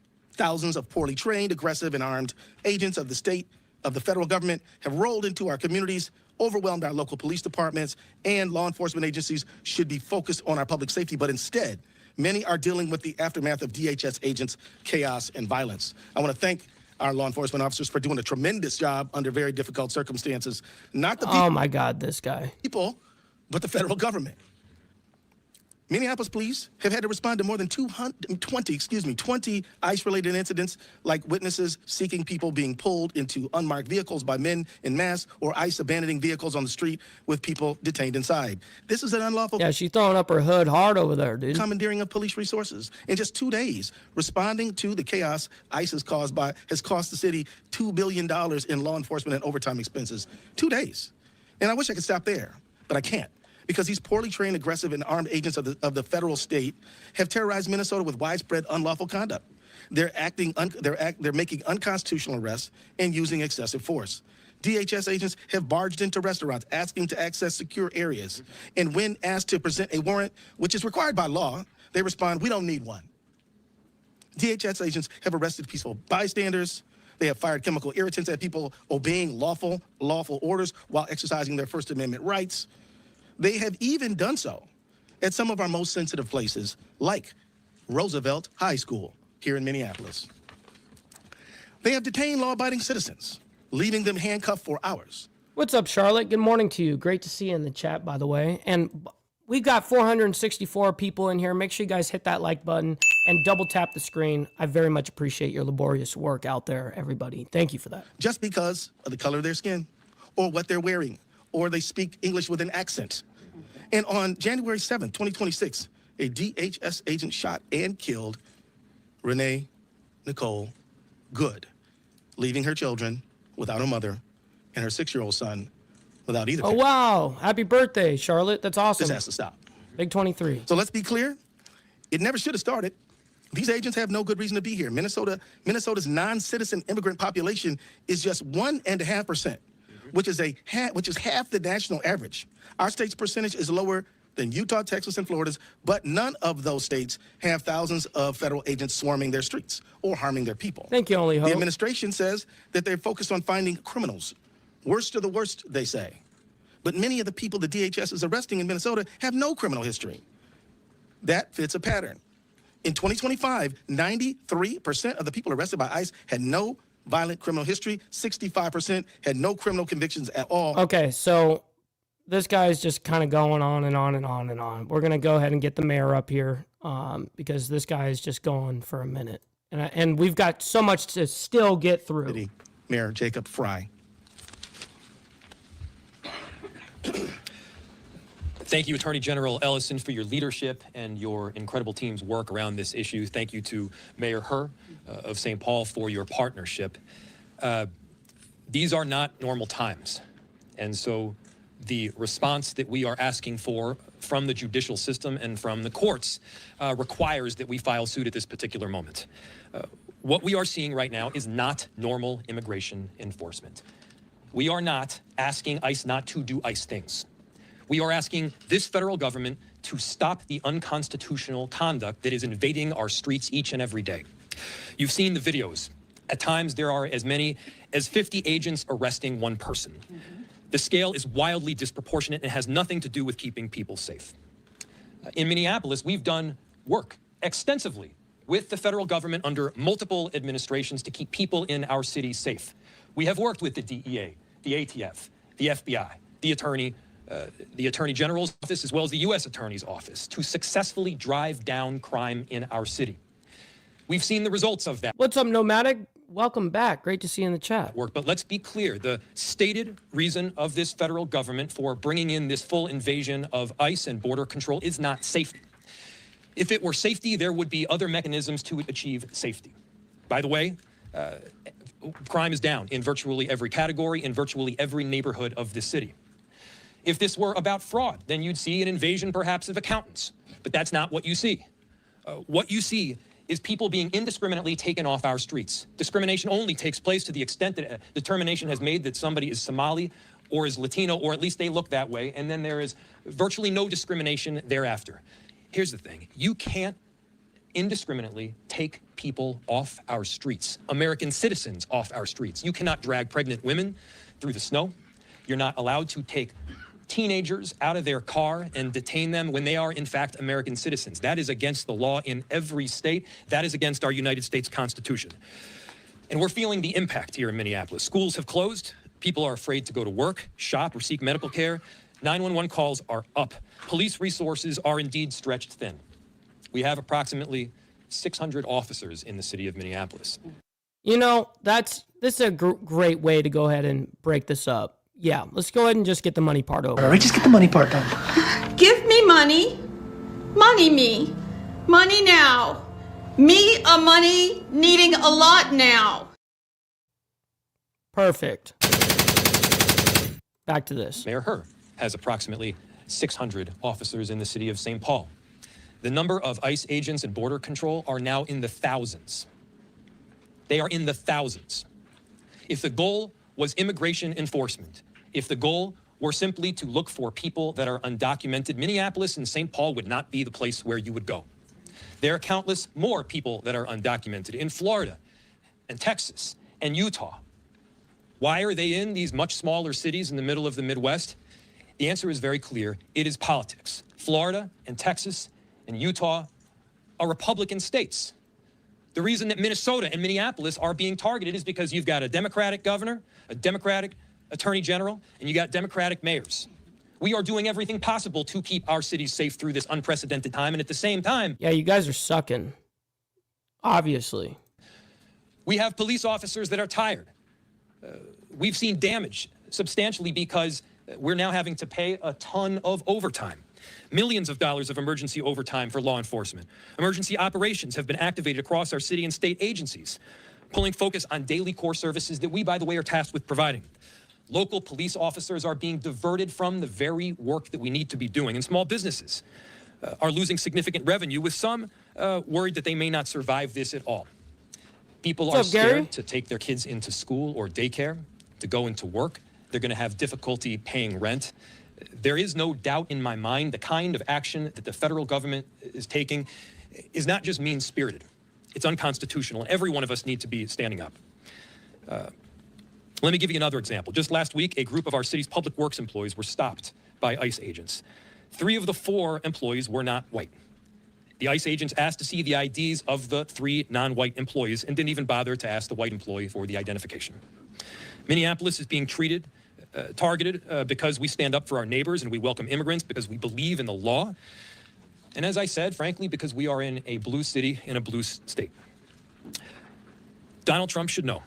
Thousands of poorly trained, aggressive, and armed agents of the state, of the federal government have rolled into our communities, overwhelmed our local police departments, and law enforcement agencies should be focused on our public safety, but instead, many are dealing with the aftermath of DHS agents' chaos and violence. I want to thank our law enforcement officers for doing a tremendous job under very difficult circumstances. Not the people, oh my God, this guy. People, but the federal government. Minneapolis police have had to respond to more than 20 ICE-related incidents, like witnesses seeking people being pulled into unmarked vehicles by men in mass, or ICE abandoning vehicles on the street with people detained inside. This is an unlawful... Yeah, she's throwing up her hood hard over there, dude. ...commandeering of police resources. In just 2 days, responding to the chaos ICE has cost the city $2 billion in law enforcement and overtime expenses. 2 days. And I wish I could stop there, but I can't. Because these poorly trained, aggressive, and armed agents of the federal state have terrorized Minnesota with widespread unlawful conduct. They're making unconstitutional arrests and using excessive force. DHS agents have barged into restaurants asking to access secure areas. And when asked to present a warrant, which is required by law, they respond, "We don't need one." DHS agents have arrested peaceful bystanders. They have fired chemical irritants at people obeying lawful orders while exercising their First Amendment rights. They have even done so at some of our most sensitive places, like Roosevelt High School here in Minneapolis. They have detained law-abiding citizens, leaving them handcuffed for hours. What's up, Charlotte? Good morning to you. Great to see you in the chat, by the way. And we've got 464 people in here. Make sure you guys hit that like button and double tap the screen. I very much appreciate your laborious work out there, everybody. Thank you for that. Just because of the color of their skin, or what they're wearing, or they speak English with an accent. And on January 7th, 2026, a DHS agent shot and killed Renee Nicole Good, leaving her children without a mother and her 6-year-old son without either parent. Oh, wow. Happy birthday, Charlotte. That's awesome. This has to stop. Big 23. So let's be clear. It never should have started. These agents have no good reason to be here. Minnesota's non-citizen immigrant population is just 1.5%. Which is half the national average. Our state's percentage is lower than Utah, Texas, and Florida's, but none of those states have thousands of federal agents swarming their streets or harming their people. Thank you, Only Hope. The administration says that they're focused on finding criminals. Worst of the worst, they say. But many of the people the DHS is arresting in Minnesota have no criminal history. That fits a pattern. In 2025, 93% of the people arrested by ICE had no violent criminal history. 65% had no criminal convictions at all. Okay, so this guy's just kind of going on and on and on and on. We're going to go ahead and get the mayor up here because this guy is just going for a minute. And we've got so much to still get through. Mayor Jacob Fry. Thank you, Attorney General Ellison, for your leadership and your incredible team's work around this issue. Thank you to Mayor Herr of St. Paul for your partnership. These are not normal times. And so the response that we are asking for from the judicial system and from the courts requires that we file suit at this particular moment. What we are seeing right now is not normal immigration enforcement. We are not asking ICE not to do ICE things. We are asking this federal government to stop the unconstitutional conduct that is invading our streets each and every day. You've seen the videos. At times, there are as many as 50 agents arresting one person. The scale is wildly disproportionate and has nothing to do with keeping people safe. In Minneapolis, we've done work extensively with the federal government under multiple administrations to keep people in our city safe. We have worked with the DEA, the ATF, the FBI, the Attorney General's office, as well as the U.S. Attorney's office, to successfully drive down crime in our city. We've seen the results of that. What's up, Nomadic? Welcome back. Great to see you in the chat. But let's be clear. The stated reason of this federal government for bringing in this full invasion of ICE and border control is not safety. If it were safety, there would be other mechanisms to achieve safety. By the way, crime is down in virtually every category, in virtually every neighborhood of this city. If this were about fraud, then you'd see an invasion perhaps of accountants. But that's not what you see. What you see is people being indiscriminately taken off our streets. Discrimination only takes place to the extent that a determination has made that somebody is Somali or is Latino, or at least they look that way, and then there is virtually no discrimination thereafter. Here's the thing. You can't indiscriminately take people off our streets, American citizens off our streets. You cannot drag pregnant women through the snow. You're not allowed to take teenagers out of their car and detain them when they are, in fact, American citizens. That is against the law in every state. That is against our United States Constitution. And we're feeling the impact here in Minneapolis. Schools have closed. People are afraid to go to work, shop, or seek medical care. 911 calls are up. Police resources are indeed stretched thin. We have approximately 600 officers in the city of Minneapolis. You know, this is a great way to go ahead and break this up. Yeah, let's go ahead and just get the money part over. All right, just get the money part done. Give me money. Money me. Money now. Me a money needing a lot now. Perfect. Back to this. Mayor Herr has approximately 600 officers in the city of St. Paul. The number of ICE agents and border control are now in the thousands. They are in the thousands. If the goal was immigration enforcement, if the goal were simply to look for people that are undocumented, Minneapolis and St. Paul would not be the place where you would go. There are countless more people that are undocumented in Florida and Texas and Utah. Why are they in these much smaller cities in the middle of the Midwest? The answer is very clear. It is politics. Florida and Texas and Utah are Republican states. The reason that Minnesota and Minneapolis are being targeted is because you've got a Democratic governor, a Democratic attorney general, and you got Democratic mayors. We are doing everything possible to keep our cities safe through this unprecedented time, and at the same time... Yeah, you guys are sucking. Obviously. We have police officers that are tired. We've seen damage substantially because we're now having to pay a ton of overtime. Millions of dollars of emergency overtime for law enforcement. Emergency operations have been activated across our city and state agencies, pulling focus on daily core services that we, by the way, are tasked with providing. Local police officers are being diverted from the very work that we need to be doing, and small businesses are losing significant revenue, with some worried that they may not survive this at all. People are scared to take their kids into school or daycare, to go into work. They're going to have difficulty paying rent. There is no doubt in my mind the kind of action that the federal government is taking is not just mean-spirited. It's unconstitutional, and every one of us need to be standing up. Let me give you another example. Just last week, a group of our city's public works employees were stopped by ICE agents. 3 of the 4 employees were not white. The ICE agents asked to see the IDs of the 3 non-white employees and didn't even bother to ask the white employee for the identification. Minneapolis is being targeted because we stand up for our neighbors and we welcome immigrants because we believe in the law. And as I said, frankly, because we are in a blue city in a blue state. Donald Trump should know.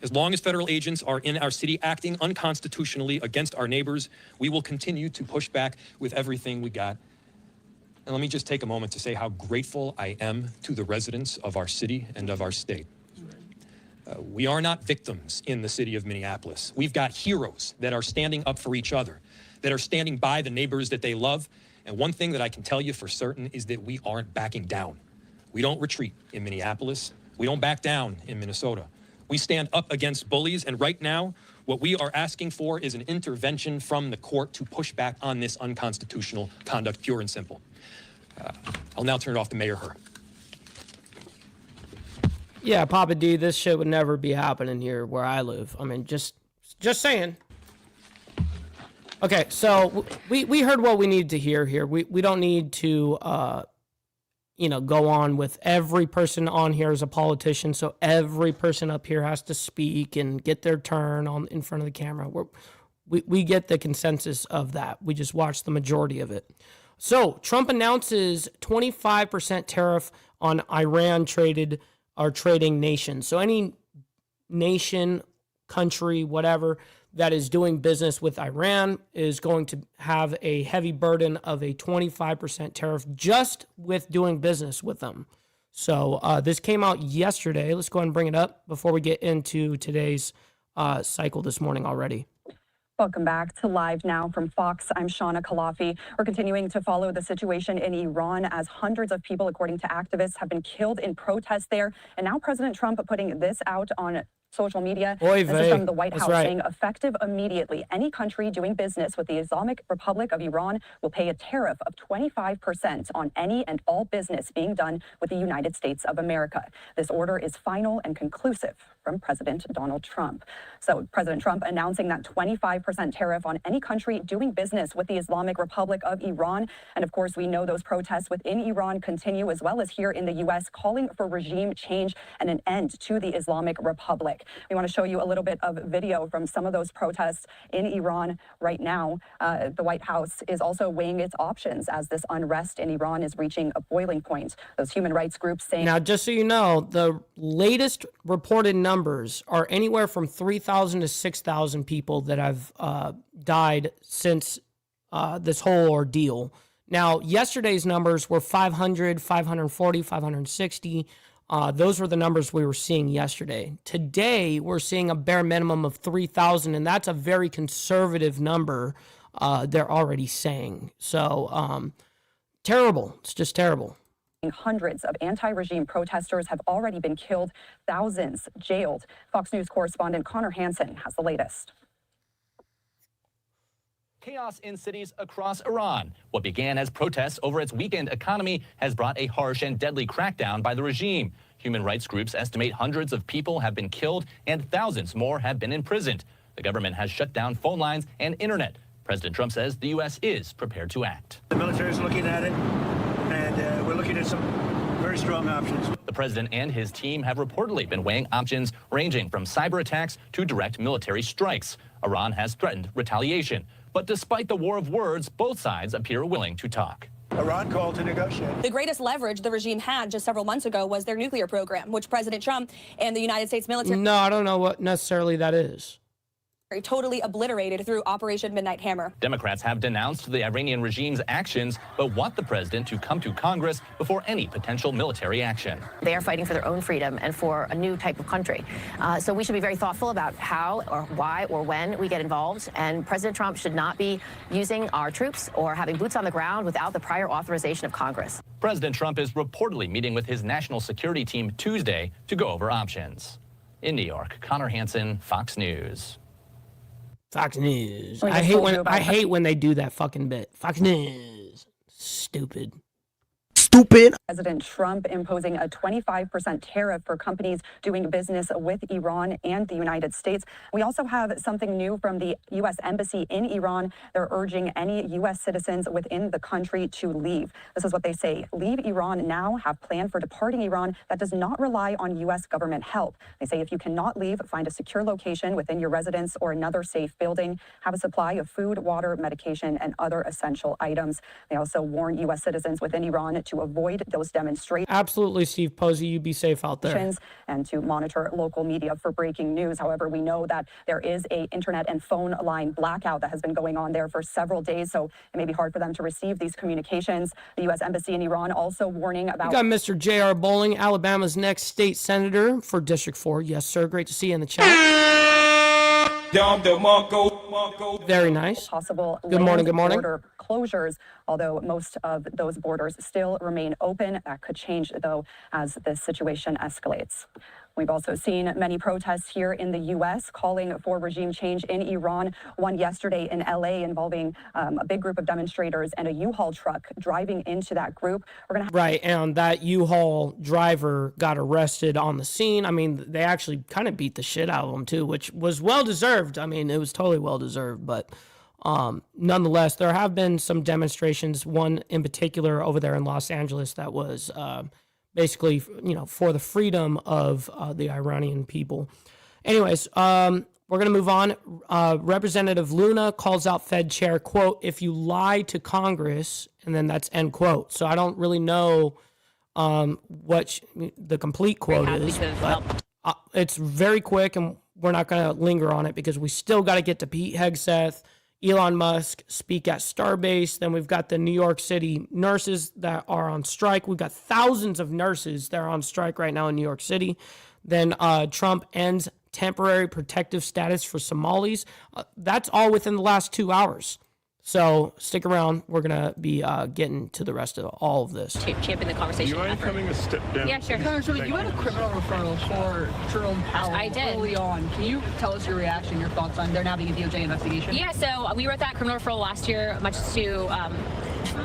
As long as federal agents are in our city acting unconstitutionally against our neighbors, we will continue to push back with everything we got. And let me just take a moment to say how grateful I am to the residents of our city and of our state. We are not victims in the city of Minneapolis. We've got heroes that are standing up for each other, that are standing by the neighbors that they love. And one thing that I can tell you for certain is that we aren't backing down. We don't retreat in Minneapolis. We don't back down in Minnesota. We stand up against bullies, and right now, what we are asking for is an intervention from the court to push back on this unconstitutional conduct, pure and simple. I'll now turn it off to Mayor Herr. Yeah, Papa D, this shit would never be happening here where I live. I mean, just saying. Okay, so we heard what we needed to hear here. We don't need to go on with every person on here as a politician, so every person up here has to speak and get their turn in front of the camera. We get the consensus of that. We just watched the majority of it. So Trump announces 25% tariff on Iran trading nations. So any nation, country, whatever, that is doing business with Iran is going to have a heavy burden of a 25% tariff just with doing business with them. So this came out yesterday. Let's go ahead and bring it up before we get into today's cycle this morning already. Welcome back to Live Now from Fox. I'm Shauna Kalafi. We're continuing to follow the situation in Iran as hundreds of people, according to activists, have been killed in protest there. And now President Trump putting this out on social media. Oy This vey. is from the White That's House right. saying effective immediately, any country doing business with the Islamic Republic of Iran will pay a tariff of 25% on any and all business being done with the United States of America. This order is final and conclusive from President Donald Trump. So President Trump announcing that 25% tariff on any country doing business with the Islamic Republic of Iran. And of course, we know those protests within Iran continue, as well as here in the U.S., calling for regime change and an end to the Islamic Republic. We want to show you a little bit of video from some of those protests in Iran right now. The White House is also weighing its options as this unrest in Iran is reaching a boiling point. Those human rights groups saying... Now, just so you know, the latest reported numbers are anywhere from 3,000 to 6,000 people that have died since this whole ordeal. Now, yesterday's numbers were 500, 540, 560. Those were the numbers we were seeing yesterday. Today, we're seeing a bare minimum of 3,000, and that's a very conservative number they're already saying. So, terrible. It's just terrible. Hundreds of anti-regime protesters have already been killed, thousands jailed. Fox News correspondent Connor Hansen has the latest. Chaos in cities across Iran. What began as protests over its weakened economy has brought a harsh and deadly crackdown by the regime. Human rights groups estimate hundreds of people have been killed and thousands more have been imprisoned. The government has shut down phone lines and internet. President Trump says the U.S. is prepared to act. The military is looking at it, and we're looking at some very strong options. The president and his team have reportedly been weighing options ranging from cyber attacks to direct military strikes. Iran has threatened retaliation. But despite the war of words, both sides appear willing to talk. Iran called to negotiate. The greatest leverage the regime had just several months ago was their nuclear program, which President Trump and the United States military... No, I don't know what necessarily that is. ...totally obliterated through Operation Midnight Hammer. Democrats have denounced the Iranian regime's actions, but want the president to come to Congress before any potential military action. They are fighting for their own freedom and for a new type of country. So we should be very thoughtful about how or why or when we get involved. And President Trump should not be using our troops or having boots on the ground without the prior authorization of Congress. President Trump is reportedly meeting with his national security team Tuesday to go over options. In New York, Connor Hansen, Fox News. Fox News. I hate when they do that fucking bit. Fox News. Stupid. Stupid. President Trump imposing a 25% tariff for companies doing business with Iran and the United States. We also have something new from the U.S. Embassy in Iran. They're urging any U.S. citizens within the country to leave. This is what they say. Leave Iran now. Have plan for departing Iran that does not rely on U.S. government help. They say if you cannot leave, find a secure location within your residence or another safe building. Have a supply of food, water, medication, and other essential items. They also warn U.S. citizens within Iran to avoid those demonstrations. Absolutely, Steve Posey. You be safe out there. And to monitor local media for breaking news. However, we know that there is a internet and phone line blackout that has been going on there for several days, so it may be hard for them to receive these communications. The U.S. Embassy in Iran also warning about... We got Mr. J.R. Bowling, Alabama's next state senator for District 4. Yes, sir. Great to see you in the chat. Very nice. Possible good morning. Border closures, although most of those borders still remain open. That could change, though, as this situation escalates. We've also seen many protests here in the U.S. calling for regime change in Iran. One yesterday in L.A. involving a big group of demonstrators and a U-Haul truck driving into that group. Right, and that U-Haul driver got arrested on the scene. I mean, they actually kind of beat the shit out of him, too, which was well-deserved. I mean, it was totally well-deserved, but nonetheless, there have been some demonstrations, one in particular over there in Los Angeles that was... basically, for the freedom of the Iranian people. Anyways, we're going to move on. Representative Luna calls out Fed chair, quote, if you lie to Congress, and then that's end quote. So I don't really know what the complete quote is, but it's very quick, and we're not going to linger on it because we still got to get to Pete Hegseth, Elon Musk speak at Starbase. Then we've got the New York City nurses that are on strike. We've got thousands of nurses that are on strike right now in New York City. Then Trump ends temporary protective status for Somalis. That's all within the last 2 hours. So stick around. We're going to be getting to the rest of all of this. Champion the conversation. You mind coming a step down? Yeah, sure. Congresswoman, you had a criminal referral for Jerome Powell I did. early on. Can you tell us your reaction, your thoughts on there now being a DOJ investigation? Yeah, so we wrote that criminal referral last year, much to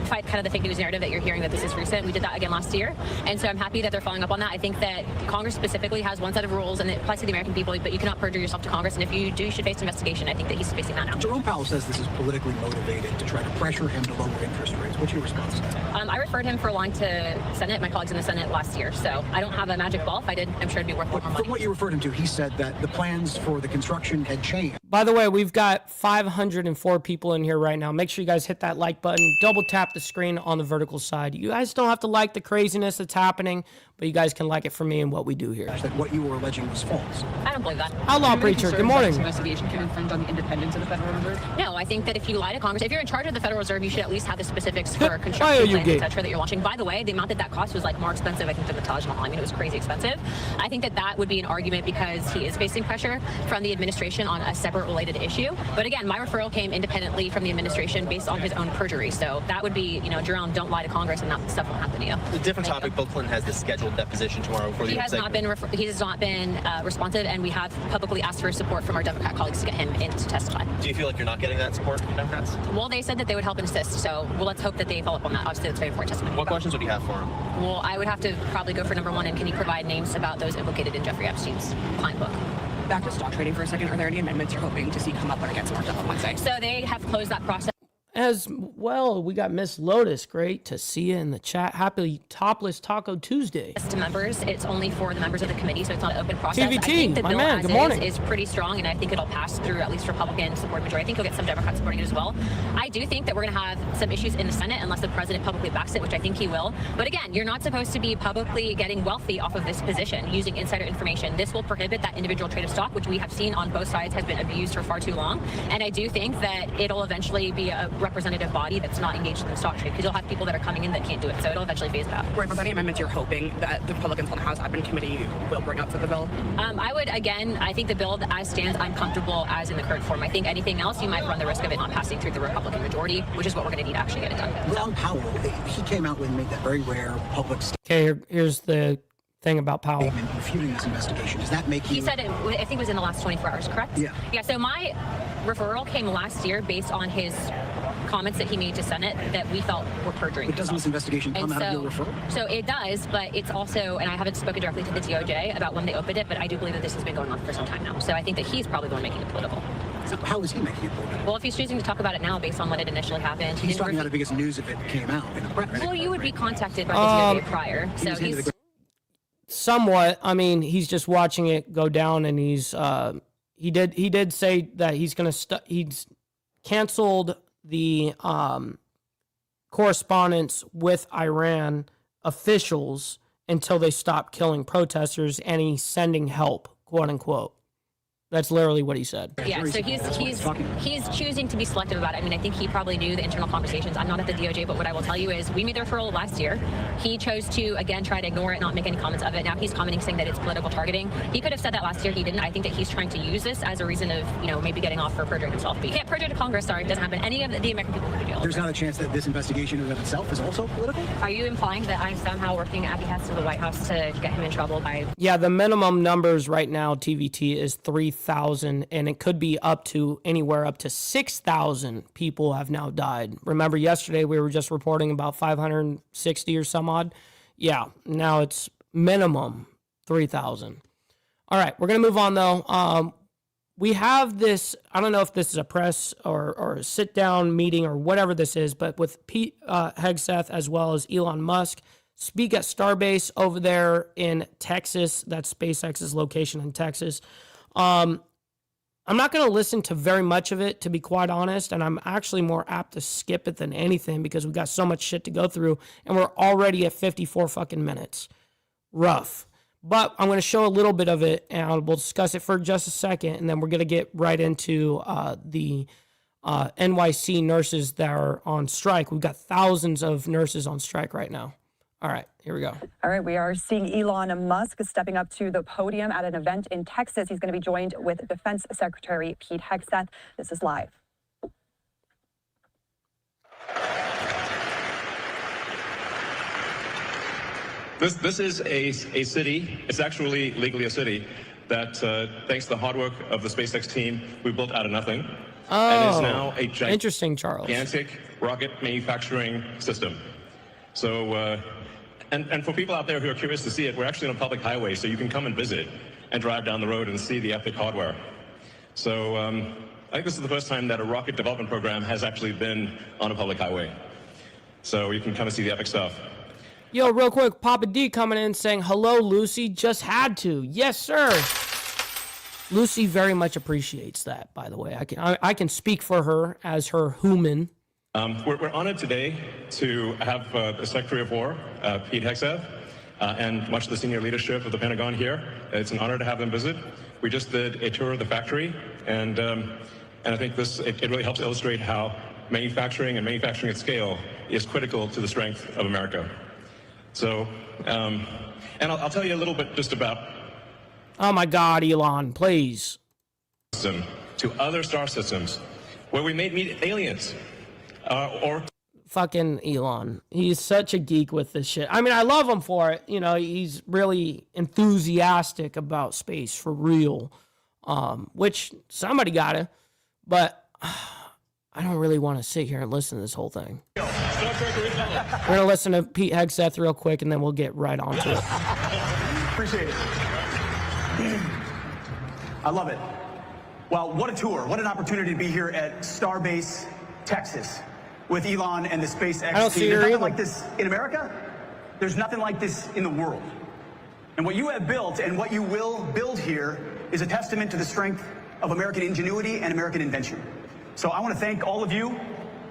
fight kind of the fake news narrative that you're hearing that this is recent. We did that again last year, and so I'm happy that they're following up on that. I think that Congress specifically has one set of rules, and it applies to the American people, but you cannot perjure yourself to Congress, and if you do, you should face investigation. I think that he's facing that now. Jerome Powell says this is politically motivated to try to pressure him to lower interest rates. What's your response to that? I referred him for a line to Senate, my colleagues in the Senate last year, so I don't have a magic ball. If I did, I'm sure it'd be worth more money. From what you referred him to, he said that the plans for the construction had changed. By the way, we've got 504 people in here right now. Make sure you guys hit that like button. Double tap the screen on the vertical side. You guys don't have to like the craziness that's happening, but you guys can like it for me and what we do here. That what you were alleging was false. I don't believe that. Outlaw Preacher, good morning. This investigation can infringe on the independence of the Federal Reserve? No, I think that if you lie to Congress, if you're in charge of the Federal Reserve, you should at least have the specifics for construction plans, et cetera, that you're launching. By the way, the amount that cost was like more expensive, I think, than the Taj Mahal. I mean, it was crazy expensive. I think that that would be an argument because he is facing pressure from the administration on a separate related issue. But again, my referral came independently from the administration based on his own perjury. So that would be, Jerome, don't lie to Congress and that stuff won't happen to you. A different topic, Bill Clinton has this scheduled deposition tomorrow. He has not been responsive, and we have publicly asked for support from our Democrat colleagues to get him in to testify. Do you feel like you're not getting that support from Democrats? Well, they said that they would help and assist, so let's hope that they follow up on that. Obviously, it's very important testimony. What questions would you have for him? Well, I would have to probably go for number one, and can you provide names about those implicated in Jeffrey Epstein's client book? Back to stock trading for a second. Are there any amendments you're hoping to see come up when it gets marked up on Wednesday? So they have closed that process. As well, we got Miss Lotus. Great to see you in the chat. Happy Topless Taco Tuesday. To members, it's only for the members of the committee, so it's not an open process. TVT, I think the my bill man, as good morning. is pretty strong, and I think it'll pass through at least Republican support majority. I think you'll get some Democrats supporting it as well. I do think that we're going to have some issues in the Senate unless the president publicly backs it, which I think he will. But again, you're not supposed to be publicly getting wealthy off of this position using insider information. This will prohibit that individual trade of stock, which we have seen on both sides has been abused for far too long. And I do think that it'll eventually be a representative body that's not engaged in the stock trade, because you'll have people that are coming in that can't do it, so it'll eventually phase it out. Right, but any amendments you're hoping that the Republicans on the House Admin Committee will bring up for the bill? I would, again, I think the bill as stands, I'm comfortable as in the current form. I think anything else, you might run the risk of it not passing through the Republican majority, which is what we're going to need to actually get it done. Ron Powell, he came out and made that very rare public statement. Okay, here's the thing about Powell. Refuting this investigation. Does that make you... He said it, I think it was in the last 24 hours, correct? Yeah. Yeah, so my referral came last year based on his comments that he made to Senate that we felt were perjuring. But doesn't this investigation come out of your referral? So it does, but it's also, and I haven't spoken directly to the DOJ about when they opened it, but I do believe that this has been going on for some time now. So I think that he's probably the one making it political. So how is he making it political? Well, if he's choosing to talk about it now based on when it initially happened. He's talking about it because news if it came out in the press. Well, you would be contacted by the DOJ prior. So he's... Somewhat. I mean, he's just watching it go down, and he's he did say that he's gonna he's canceled the correspondence with Iran officials until they stop killing protesters, and he's sending help, quote unquote. That's literally what he said. Yeah, so he's choosing to be selective about it. I mean, I think he probably knew the internal conversations. I'm not at the DOJ, but what I will tell you is we made the referral last year. He chose to, again, try to ignore it, not make any comments of it. Now he's commenting saying that it's political targeting. He could have said that last year. He didn't. I think that he's trying to use this as a reason of, maybe getting off for perjuring himself. But you can't perjure to Congress. Sorry, it doesn't happen. Any of the American people could do it. There's not a chance that this investigation in itself is also political? Are you implying that I'm somehow working at behest of the White House to get him in trouble by... Yeah, the minimum numbers right now, TVT, is 3,000, and it could be up to anywhere up to 6,000 people have now died. Remember yesterday we were just reporting about 560 or some odd? Yeah, now it's minimum 3,000. All right, we're going to move on though. We have this, I don't know if this is a press or a sit-down meeting or whatever this is, but with Pete Hegseth as well as Elon Musk speak at Starbase over there in Texas. That's SpaceX's location in Texas. I'm not going to listen to very much of it, to be quite honest, and I'm actually more apt to skip it than anything because we've got so much shit to go through, and we're already at 54 fucking minutes. Rough. But I'm going to show a little bit of it, and we'll discuss it for just a second, and then we're going to get right into the NYC nurses that are on strike. We've got thousands of nurses on strike right now. All right, here we go. All right, we are seeing Elon Musk stepping up to the podium at an event in Texas. He's going to be joined with Defense Secretary Pete Hegseth. This is live. This is a city. It's actually legally a city that, thanks to the hard work of the SpaceX team, we built out of nothing. And is now a interesting, Charles. Gigantic rocket manufacturing system. So, and for people out there who are curious to see it, we're actually on a public highway, so you can come and visit and drive down the road and see the epic hardware. So I think this is the first time that a rocket development program has actually been on a public highway. So you can kind of see the epic stuff. Yo, real quick, Papa D coming in saying, hello, Lucy, just had to. Yes, sir. Lucy very much appreciates that, by the way. I can speak for her as her human. We're honored today to have the Secretary of War, Pete Hegseth, and much of the senior leadership of the Pentagon here. It's an honor to have them visit. We just did a tour of the factory, and I think it really helps illustrate how manufacturing and manufacturing at scale is critical to the strength of America. So, and I'll tell you a little bit just about. Oh my God, Elon, please. To other star systems where we may meet aliens or. Fucking Elon. He's such a geek with this shit. I mean, I love him for it. You know, he's really enthusiastic about space for real, which somebody gotta, but I don't really want to sit here and listen to this whole thing. We're going to listen to Pete Hegseth real quick, and then we'll get right on to it. Appreciate it. I love it. Well, what a tour. What an opportunity to be here at Starbase, Texas, with Elon and the SpaceX I don't team. see There's her nothing either. like this in America. There's nothing like this in the world. And what you have built and what you will build here is a testament to the strength of American ingenuity and American invention. So I want to thank all of you,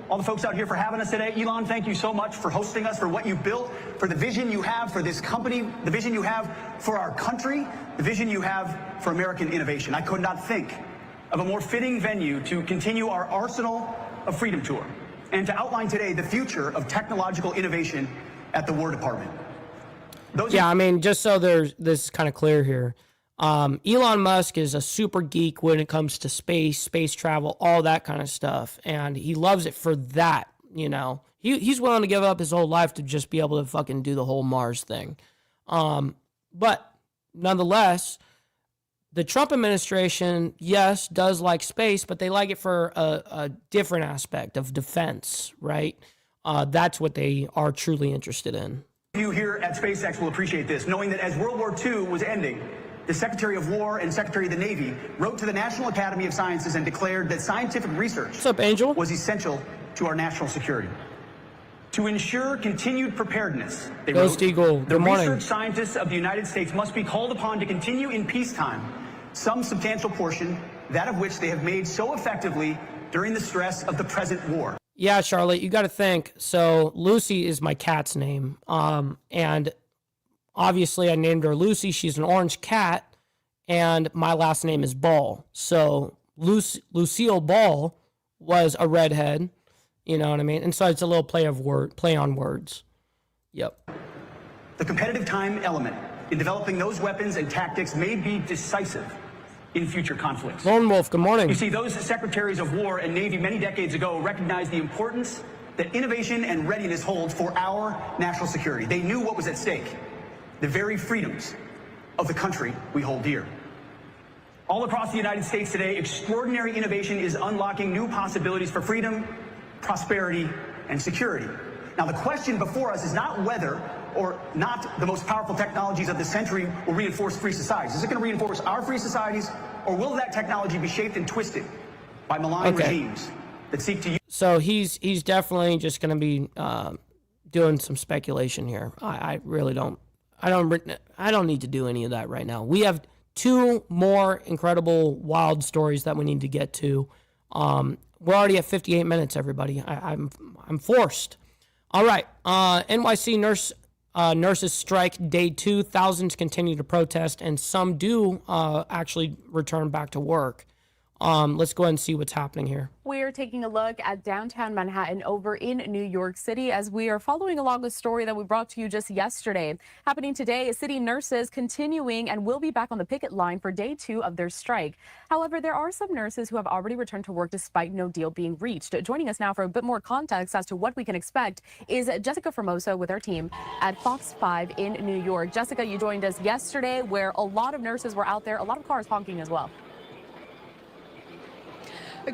all the folks out here for having us today. Elon, thank you so much for hosting us, for what you built, for the vision you have for this company, the vision you have for our country, the vision you have for American innovation. I could not think of a more fitting venue to continue our Arsenal of Freedom tour and to outline today the future of technological innovation at the War Department. I mean, just so this is kind of clear here. Elon Musk is a super geek when it comes to space travel, all that kind of stuff. And he loves it for that, you know. He's willing to give up his whole life to just be able to fucking do the whole Mars thing. But nonetheless, the Trump administration, yes, does like space, but they like it for a different aspect of defense, right? That's what they are truly interested in. You here at SpaceX will appreciate this, knowing that as World War II was ending, the Secretary of War and Secretary of the Navy wrote to the National Academy of Sciences and declared that scientific research was essential to our national security. To ensure continued preparedness, they wrote, the research scientists of the United States must be called upon to continue in peacetime some substantial portion, that of which they have made so effectively during the stress of the present war. Yeah, Charlotte, you got to think. So Lucy is my cat's name. And obviously I named her Lucy. She's an orange cat. And my last name is Ball. So Lucille Ball was a redhead. You know what I mean? And so it's a little play on words. Yep. The competitive time element in developing those weapons and tactics may be decisive in future conflicts. Lone Wolf, good morning. You see, those secretaries of war and Navy many decades ago recognized the importance that innovation and readiness hold for our national security. They knew what was at stake, the very freedoms of the country we hold dear. All across the United States today, extraordinary innovation is unlocking new possibilities for freedom, prosperity, and security. Now, the question before us is not whether or not the most powerful technologies of the century will reinforce free societies. Is it going to reinforce our free societies, or will that technology be shaped and twisted by malign regimes that seek to use? So he's definitely just going to be doing some speculation here. I really don't. I don't need to do any of that right now. We have two more incredible wild stories that we need to get to. We're already at 58 minutes, everybody. I'm forced. All right. NYC nurses strike day 2. Thousands continue to protest, and some do actually return back to work. Let's go ahead and see what's happening here. We're taking a look at downtown Manhattan over in New York City as we are following along a story that we brought to you just yesterday. Happening today is city nurses continuing and will be back on the picket line for day 2 of their strike. However, there are some nurses who have already returned to work despite no deal being reached. Joining us now for a bit more context as to what we can expect is Jessica Formosa with our team at Fox 5 in New York. Jessica, you joined us yesterday where a lot of nurses were out there, a lot of cars honking as well.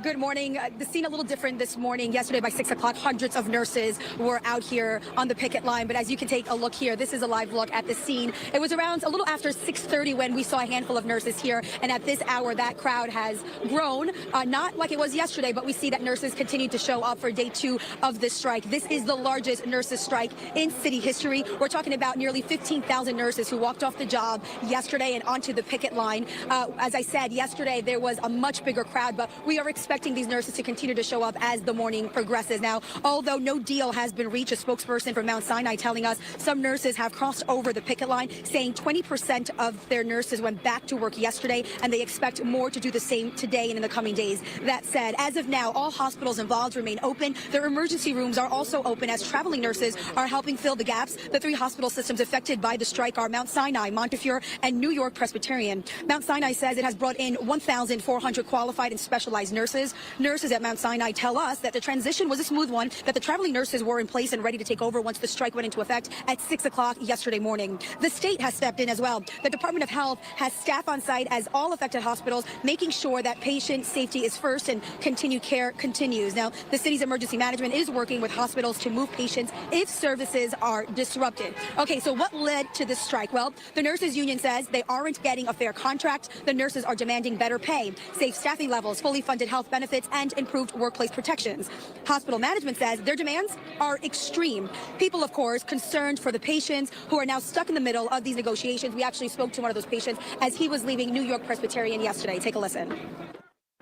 Good morning. The scene a little different this morning. Yesterday by 6 o'clock, hundreds of nurses were out here on the picket line. But as you can take a look here, this is a live look at the scene. It was around a little after 6:30 when we saw a handful of nurses here. And at this hour, that crowd has grown, not like it was yesterday, but we see that nurses continue to show up for day 2 of this strike. This is the largest nurses strike in city history. We're talking about nearly 15,000 nurses who walked off the job yesterday and onto the picket line. As I said, yesterday there was a much bigger crowd, but we are expecting these nurses to continue to show up as the morning progresses. Now, although no deal has been reached, a spokesperson from Mount Sinai telling us some nurses have crossed over the picket line, saying 20% of their nurses went back to work yesterday, and they expect more to do the same today and in the coming days. That said, as of now, all hospitals involved remain open. Their emergency rooms are also open as traveling nurses are helping fill the gaps. The 3 hospital systems affected by the strike are Mount Sinai, Montefiore, and New York Presbyterian. Mount Sinai says it has brought in 1,400 qualified and specialized nurses. Nurses at Mount Sinai tell us that the transition was a smooth one, that the traveling nurses were in place and ready to take over once the strike went into effect at 6 o'clock yesterday morning. The state has stepped in as well. The Department of Health has staff on site as all affected hospitals, making sure that patient safety is first and continued care continues. Now, the city's emergency management is working with hospitals to move patients if services are disrupted. Okay, so what led to this strike? Well, the nurses union says they aren't getting a fair contract. The nurses are demanding better pay, safe staffing levels, fully funded health benefits, and improved workplace protections. Hospital management says their demands are extreme. People, of course, concerned for the patients who are now stuck in the middle of these negotiations. We actually spoke to one of those patients as he was leaving New York Presbyterian yesterday. Take a listen.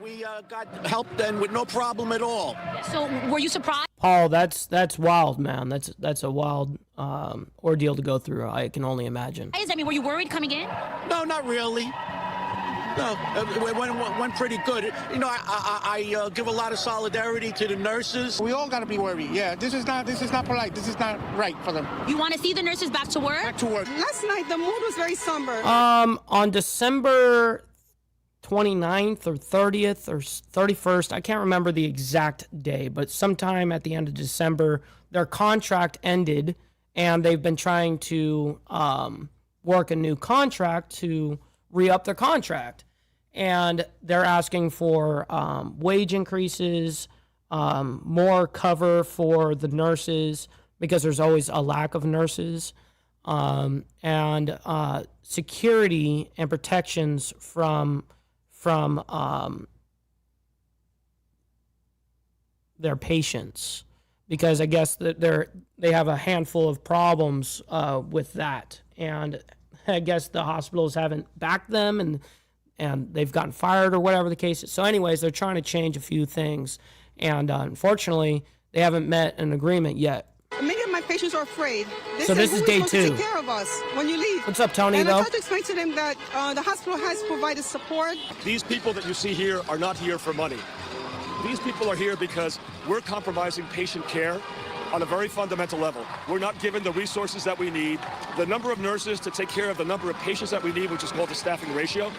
We got help then with no problem at all. So were you surprised? Paul, that's wild, man. That's a wild ordeal to go through. I can only imagine. I mean, were you worried coming in? No, not really. No, it went pretty good. You know, I give a lot of solidarity to the nurses. We all got to be worried. Yeah, this is not polite. This is not right for them. You want to see the nurses back to work? Back to work. Last night, the mood was very somber. On December 29th or 30th or 31st, I can't remember the exact day, but sometime at the end of December, their contract ended, and they've been trying to work a new contract to re-up their contract. And they're asking for wage increases, more cover for the nurses, because there's always a lack of nurses, and security and protections from their patients, because I guess that they have a handful of problems with that, and I guess the hospitals haven't backed them, and they've gotten fired or whatever the case is. So anyways, they're trying to change a few things, and unfortunately, they haven't met an agreement yet. Many of my patients are afraid. So this is day 2. Take care of us when you leave. What's up, Tony? And though? I tried to explain to them that the hospital has provided support. These people that you see here are not here for money. These people are here because we're compromising patient care on a very fundamental level. We're not given the resources that we need, the number of nurses to take care of the number of patients that we need, which is called the staffing ratio.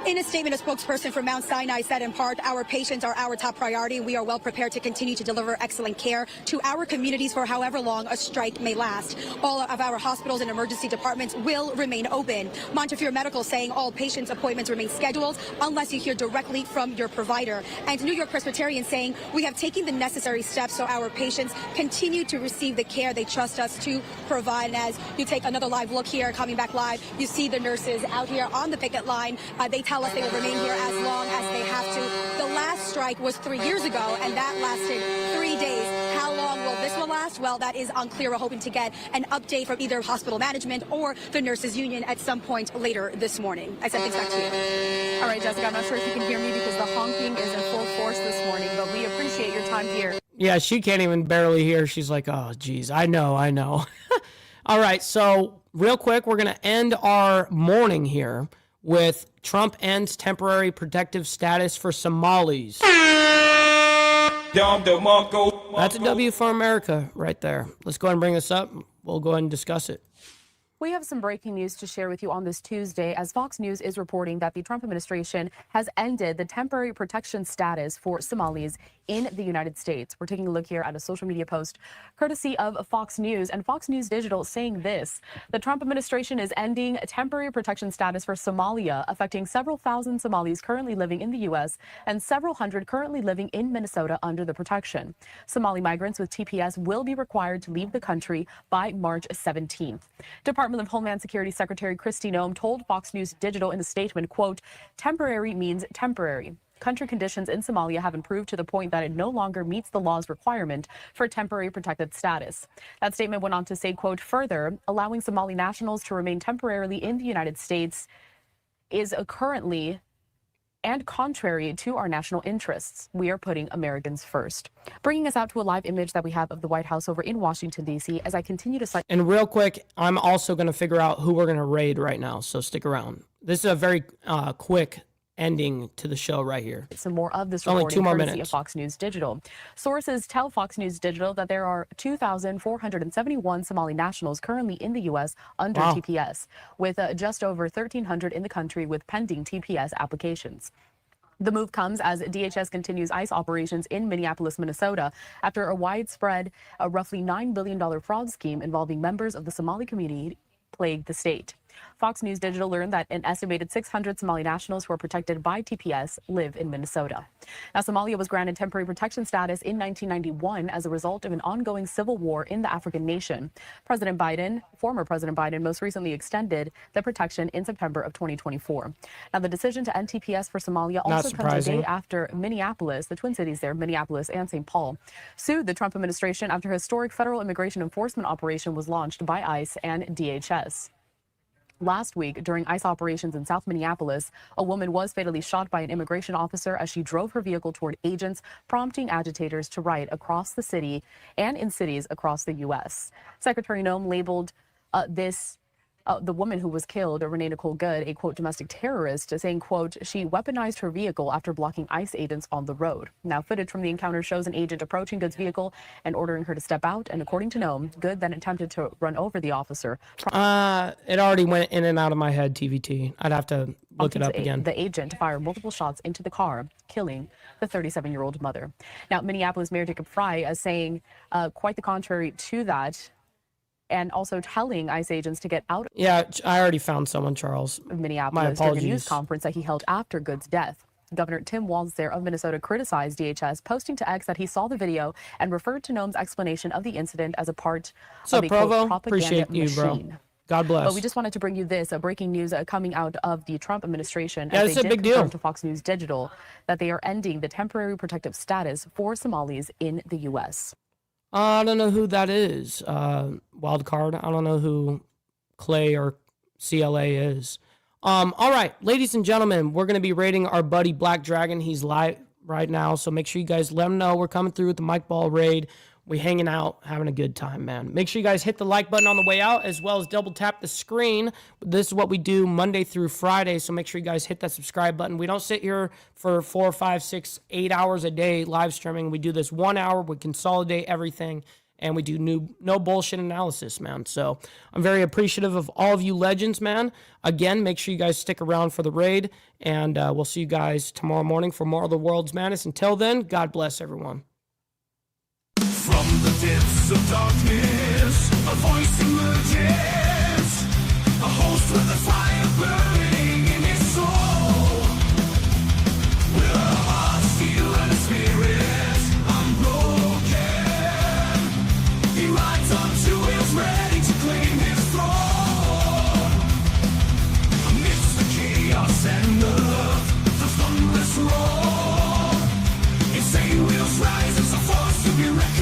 In a statement, a spokesperson for Mount Sinai said in part, our patients are our top priority. We are well prepared to continue to deliver excellent care to our communities for however long a strike may last. All of our hospitals and emergency departments will remain open. Montefiore Medical saying all patients' appointments remain scheduled unless you hear directly from your provider. And New York Presbyterian saying we have taken the necessary steps so our patients continue to receive the care they trust us to provide. And as you take another live look here, coming back live, you see the nurses out here on the picket line. They tell us they will remain here as long as they have to. The last strike was 3 years ago, and that lasted 3 days. How long will this one last? Well, that is unclear. We're hoping to get an update from either hospital management or the nurses union at some point later this morning. I send things back to you. All right, Jessica, I'm not sure if you can hear me because the honking is in full force this morning, but we appreciate your time here. Yeah, she can't even barely hear. She's like, oh, geez, I know. All right, so real quick, we're going to end our morning here with Trump ends temporary protective status for Somalis. That's a W for America right there. Let's go ahead and bring this up. We'll go ahead and discuss it. We have some breaking news to share with you on this Tuesday, as Fox News is reporting that the Trump administration has ended the temporary protection status for Somalis in the United States. We're taking a look here at a social media post courtesy of Fox News and Fox News Digital saying this: the Trump administration is ending temporary protection status for Somalia, affecting several thousand Somalis currently living in the U.S. and several hundred currently living in Minnesota under the protection. Somali migrants with TPS will be required to leave the country by March 17th. Department of Homeland Security Secretary Kristi Noem told Fox News Digital in a statement, quote, temporary means temporary. Country conditions in Somalia have improved to the point that it no longer meets the law's requirement for temporary protected status. That statement went on to say, quote, further, allowing Somali nationals to remain temporarily in the United States is currently and contrary to our national interests. We are putting Americans first. Bringing us out to a live image that we have of the White House over in Washington, D.C. as I continue to cite. And real quick, I'm also going to figure out who we're going to raid right now, so stick around. This is a very quick ending to the show right here. Some more of this only 2 more courtesy minutes of Fox News Digital. Sources tell Fox News Digital that there are 2,471 Somali nationals currently in the U.S. under TPS, with just over 1,300 in the country with pending TPS applications. The move comes as DHS continues ICE operations in Minneapolis, Minnesota, after a widespread, roughly $9 billion fraud scheme involving members of the Somali community plagued the state. Fox News Digital learned that an estimated 600 Somali nationals who are protected by TPS live in Minnesota. Now, Somalia was granted temporary protection status in 1991 as a result of an ongoing civil war in the African nation. Former President Biden, most recently extended the protection in September of 2024. Now, the decision to end TPS for Somalia also comes a day after Minneapolis, the Twin Cities there, Minneapolis and St. Paul, sued the Trump administration after a historic federal immigration enforcement operation was launched by ICE and DHS. Last week, during ICE operations in South Minneapolis, a woman was fatally shot by an immigration officer as she drove her vehicle toward agents, prompting agitators to riot across the city and in cities across the U.S. Secretary Noem labeled the woman who was killed, Renee Nicole Good, a, quote, domestic terrorist, saying, quote, she weaponized her vehicle after blocking ICE agents on the road. Now, footage from the encounter shows an agent approaching Good's vehicle and ordering her to step out. And according to Noem, Good then attempted to run over the officer. It already went in and out of my head, TVT. I'd have to look it up again. The agent fired multiple shots into the car, killing the 37-year-old mother. Now, Minneapolis Mayor Jacob Fry is saying quite the contrary to that, and also telling ICE agents to get out. Yeah, I already found someone, Charles. Of Minneapolis during a news conference that he held after Good's death. Governor Tim Walz there of Minnesota criticized DHS, posting to X that he saw the video and referred to Noem's explanation of the incident as a part of a quote, propaganda Appreciate you, machine. Bro. God bless. But we just wanted to bring you this breaking news coming out of the Trump administration. Yeah, as it's they a did big deal. confirm to Fox News Digital that they are ending the temporary protective status for Somalis in the U.S. I don't know who that is. Wild card. I don't know who Clay or CLA is. All right, ladies and gentlemen, we're going to be rating our buddy Black Dragon. He's live right now, so make sure you guys let him know we're coming through with the Mike Ball raid. We hanging out, having a good time, man. Make sure you guys hit the like button on the way out, as well as double tap the screen. This is what we do Monday through Friday, so make sure you guys hit that subscribe button. We don't sit here for 4, 5, 6, 8 hours a day live streaming. We do this 1 hour. We consolidate everything, and we do no bullshit analysis, man. So I'm very appreciative of all of you legends, man. Again, make sure you guys stick around for the raid, and we'll see you guys tomorrow morning for more of the World's Madness. Until then, God bless everyone. From the depths of darkness, a voice emerges, a host with a fire burning in his soul. With a heart steel and a spirit unbroken, he rides on 2 wheels ready to claim his throne. Amidst the chaos and the thunderous roar, insane wheels rise as a force to be reckoned.